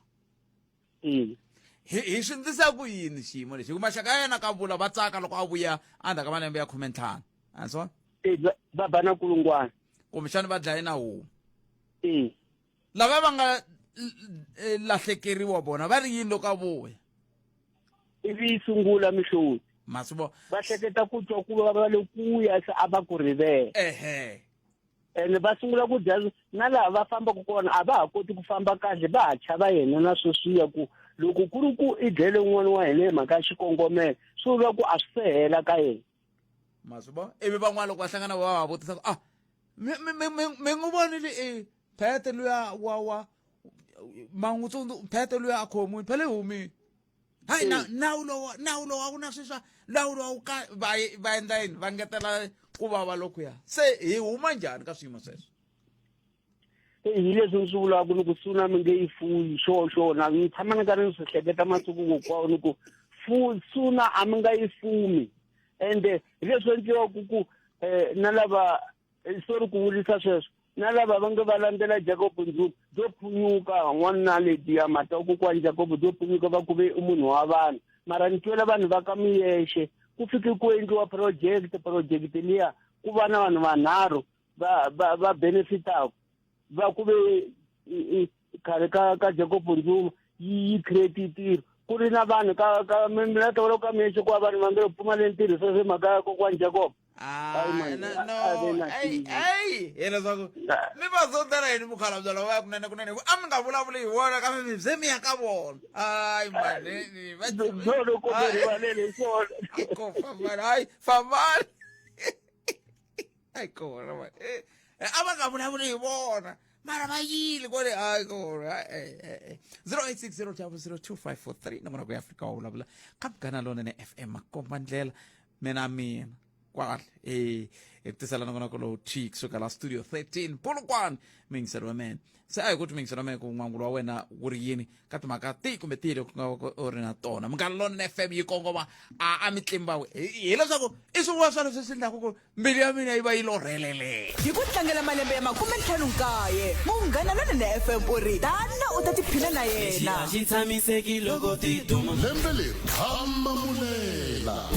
Speaker 1: hi swi ndlisa ku yini xiyimo lexi hi ku maxaka ya yena ka vula va tsaka loko a vuya endzhaku ka malembe ya 15 answona
Speaker 5: va ba na kulungwana
Speaker 1: kumbexani va dlaye na homu lava va nga lahlekeriwa bona va ri yini loko a vuya
Speaker 13: ivi sungula mihloti
Speaker 1: masibo
Speaker 13: va hleketa ku twa ku va lokuya se a va ku rivele ene va sungula ku dya na laha va fambaka kona a va ha koti ku famba kahle va ha chava yena na sweswiya ku loko ku ri ku i dlele n'wana wa hina hi mhaka ya xikongomelo swi vula ku a swi se hela ka yena
Speaker 1: masibo ivi van'wana loko va hlangana va vutisa ku mi n'wi vonile phete luya wa mangutsundu phete luya a khomiwile phele humile hayi nawu lowa ku na sweswa nawu lowa va endla yini va ngetela ku vava lokuya se hi huma njhani ka swiyimo sweswo
Speaker 13: hi leswi ni swi vulaka ni ku suna mi nge yi fuyi xo na ni tshama ni karhi ni swi hleketa masiku kokwawo ni ku suna a mi nga yi fumi ende hi leswi endliwaka ku na lava sorry ku vurisa sweswo na lava va nge va landzela Jacob Ndzumba byo pfunyuka n'wana letiya mata kokwani Jacob byo pfunyuka va ku ve i munhu wa vanhu mara ni twela vanhu va ka miyexe ku fike ku endliwa project liya ku va na vanhu vanharhu va benefitaka va ku ve khale ka Jacob Ndzumba yi create tiro ku ri na vanhu ka mina tolo ka miyexe ku va vanhu va nge pfumale ntirho se mhaka ya kokwani Jacob
Speaker 1: yena swaku mi va zondela yini mukhalabye lowa ya kunene a mi nga vulavuli hi wona kambe mi bye mi ya ka vona hayi maneni hayi fambani hayi kona a va nga vulavuli hi vona mara va yile kone hayi kona 0860002543 nomera ku ya Afrika wa vulavula ka Mugana Lonene FM makomba ndlela mina kwale ekutisela nokona kolo tweak kusuka la studio 13 Polokwane mingiseri wa mena se a hi kuti mingiseri wa mena ku n'wangulo wa wena wu ri yini ka timhaka tihi kumbe tihi leti ku nga u ri na tona Mugana Lonene FM yi kongoma a mitlimbawe hi leswaku i swin'wana swa leswi swi endlaku ku mbilu ya mina yi va yi lorhelele
Speaker 2: hi ku tlangela malembe ya 59 Munghana Lonene FM u ri tana u ta tiphina na yena
Speaker 3: xi tshamiseki loko ti duma
Speaker 4: lembe leri hamamulela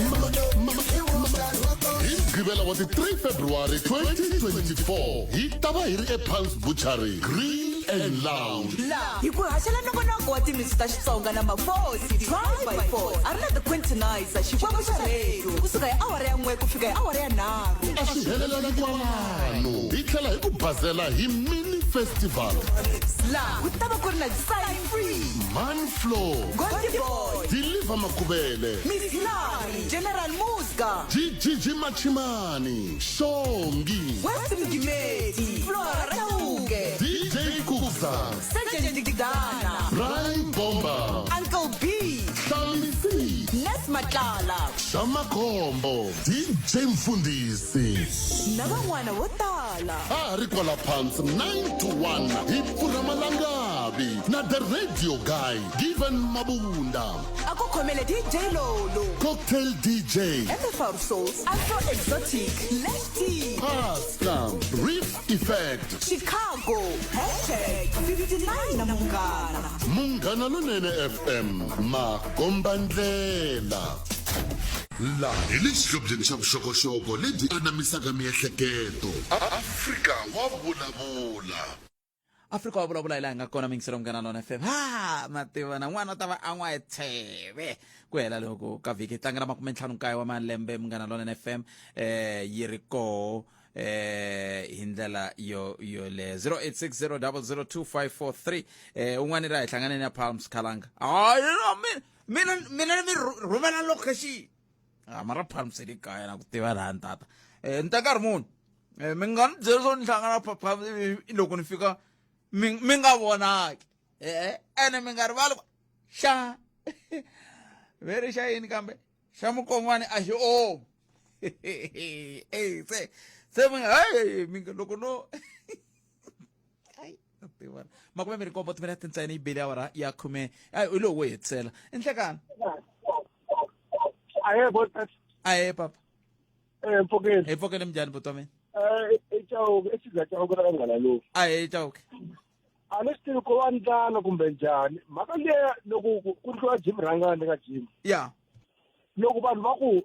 Speaker 4: Gqibela wa ti 3 February 2024 hi ta va hi ri ePulse Butchery Grill and Lounge
Speaker 2: la hi ku haxela nongonoko wa timisi ta Xitsonga na mafosi Drive by Force a ri na the Quintinizer xikwembu xa redio kusuka hi awara ya 1 ku fika hi awara ya 3
Speaker 4: a swi helelani kwalano hi tlhela hi ku bazela hi mini festival
Speaker 2: la ku ta va ku ri na sign free
Speaker 4: Man Flow
Speaker 2: Goldie Boy
Speaker 4: Deliver Makubele
Speaker 2: Miss Lari General Muska
Speaker 4: Gigi Machimani Shongi
Speaker 2: West Mgimeti Flora Tauke
Speaker 4: DJ Kusa
Speaker 2: Sergeant Digdana
Speaker 4: Brian Bomba
Speaker 2: Uncle B
Speaker 4: Shami C
Speaker 2: Nes Matlala
Speaker 4: Shama Kombo DJ Mfundisi
Speaker 2: na van'wana vo tala
Speaker 4: a ri kwala phansi 9 to 1 hi Pfuramalangavi na the radio guy Given Mabunda
Speaker 2: ako khomele DJ Lolo
Speaker 4: Cocktail DJ
Speaker 2: MFR Sauce Afro Exotic Lefty
Speaker 4: Pasta Reef Effect
Speaker 2: Chicago #59 na Mungana
Speaker 4: Lonene FM Makombandlela la hi le xihlobeni xa vuxokoxoko lebyi anamisaka miehleketo Afrika wa vulavula
Speaker 1: Afrika wa vulavula hi laha hi nga kona mingiseri wa Mugana Lonene FM mativa na n'wana ta va an'wa hi tsheve ku hela loko ka vhiki tlangela 59 wa malembe Mugana Lonene FM yi ri koho hi ndlela le 0860002543 un'wana ra hi hlanganeni ya Palms Khalanga mina mi rhumela location mara Palms ri kaya na ku tiva laha tata ni ta nkarhi muni mi nga ni byela swo ni hlangana loko ni fika mi nga vonaki ene mi nga rivali xa veri xa yini kambe xa mukongwani a xi omi se mi nga mi nga loko no makume mi ri kombo timela tintsayini yi bile awara ya khume u lowu wo hetisela enhlekani aye papa
Speaker 13: Mpfokeni
Speaker 1: mpfokeni minjhani buti wa mina
Speaker 13: Chauke exiza Chauke ra ngala lowu
Speaker 1: aye Chauke
Speaker 13: a ni swi tivi ko wa ndlala kumbe njhani mhaka leya loko ku tliwa gym rhangani ka gym
Speaker 1: ya
Speaker 13: loko vanhu va ku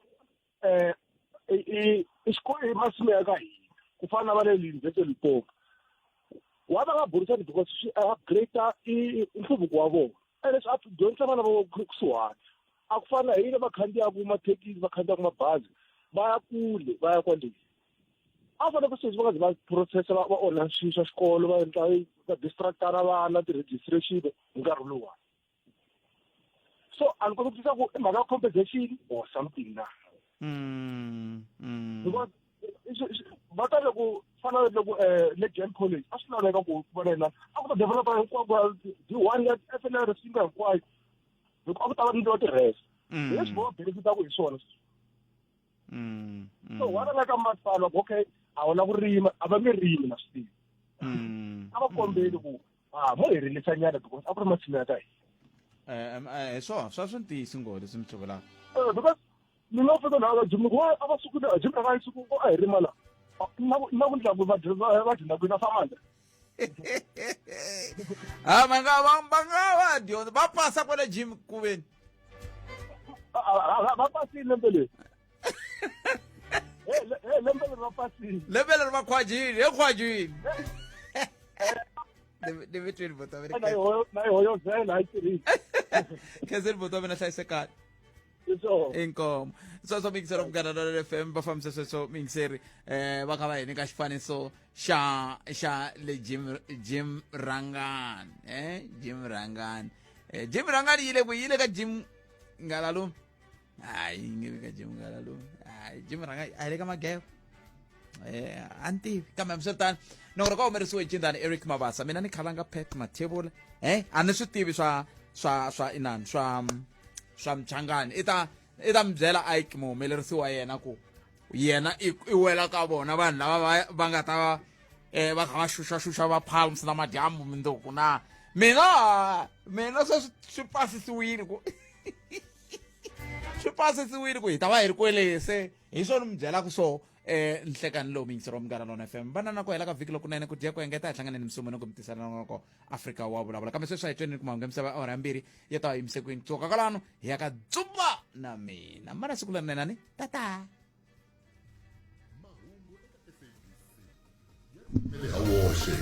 Speaker 13: i masimu ya ka hina ku fana na va le University Limpopo wa va nga burisani because swi upgrade nhluvuko wa vona ene swi dyondzisa vana va kusuhani
Speaker 9: akufana yini bakhandiya kuma-taxi bakhandiya kumabazi baya kule baya kwale afana kusezi bangaze baprocessa va-onha swilo swa xikolo va distractana vana ti-registration nkarhi lowuwani so a ni kota ku tisa ku i mhaka ya compensation or something na because va ta loko fana loko le Gen College a swi laveka ku va na a ku ta developa hinkwako D1 ya FNR singa hinkwayo loko a ku ta va ndliwa tirhesa leswi vo benefitaku hi swona so wana la ka masipala okay a wu na ku rima a va nge rimi na swi tivi a va kombeli ku mo herilisa nyana because a ku ri masimu ya ka hina
Speaker 1: swa ntiyisi ngo leswi mi tshovelaka
Speaker 9: because ni nga fika na va jimu ko a va sukule jimu ra isuku ko a hi rima la na ku ndlaku va dina ku na famandla
Speaker 1: va dyondza va pasa kwale gym kuveni
Speaker 9: va pasile lembe leri lembe leri va pasile
Speaker 1: lembe leri va khwajini ekhwajini ni vitweni voto
Speaker 9: na yoho zela yi tirhisi
Speaker 1: khenseni voto va mina hlayisekani inkomo so mingiseri Munghana Lonene FM va fambisa sweswo mingiseri va kha va hi nyika xifaniso xa le Jim Rangan Jim Rangan Jim Rangan yi le ka Jim Ngalalu hayi nge ka Jim Ngalalu hayi Jim Rangan a yi le ka Mageo antivi kambe mswetani nokho ka humerisiwe Cindani Eric Mabasa mina ni khalanga Pep Mathebula a ni swi tivi swa inani swa Mchangani i ta mi byela Ike muhumelerisi wa yena ku yena i wela ka vona vanhu lava va nga ta va kha va xuxaxuxa va palms na madyambu mindzuku na mina swi pasisiwile ku swi pasisiwile ku hi ta va hi ri kwele se hi swona mi byelaka so nhlekani lowu mingiseri wa Munghana Lonene FM va na ku hela ka vhiki lokunene ku diya ku engeta hi hlanganeni misumo ku mitisana noko Afrika wa vulavula kambe sweswi hi tweni ku mahungu ya misava awara yambirhi ya ta yimise kwini tsoka kalano hi ya ka Zamba na mina mara siku lerinene ni tata
Speaker 4: awoshe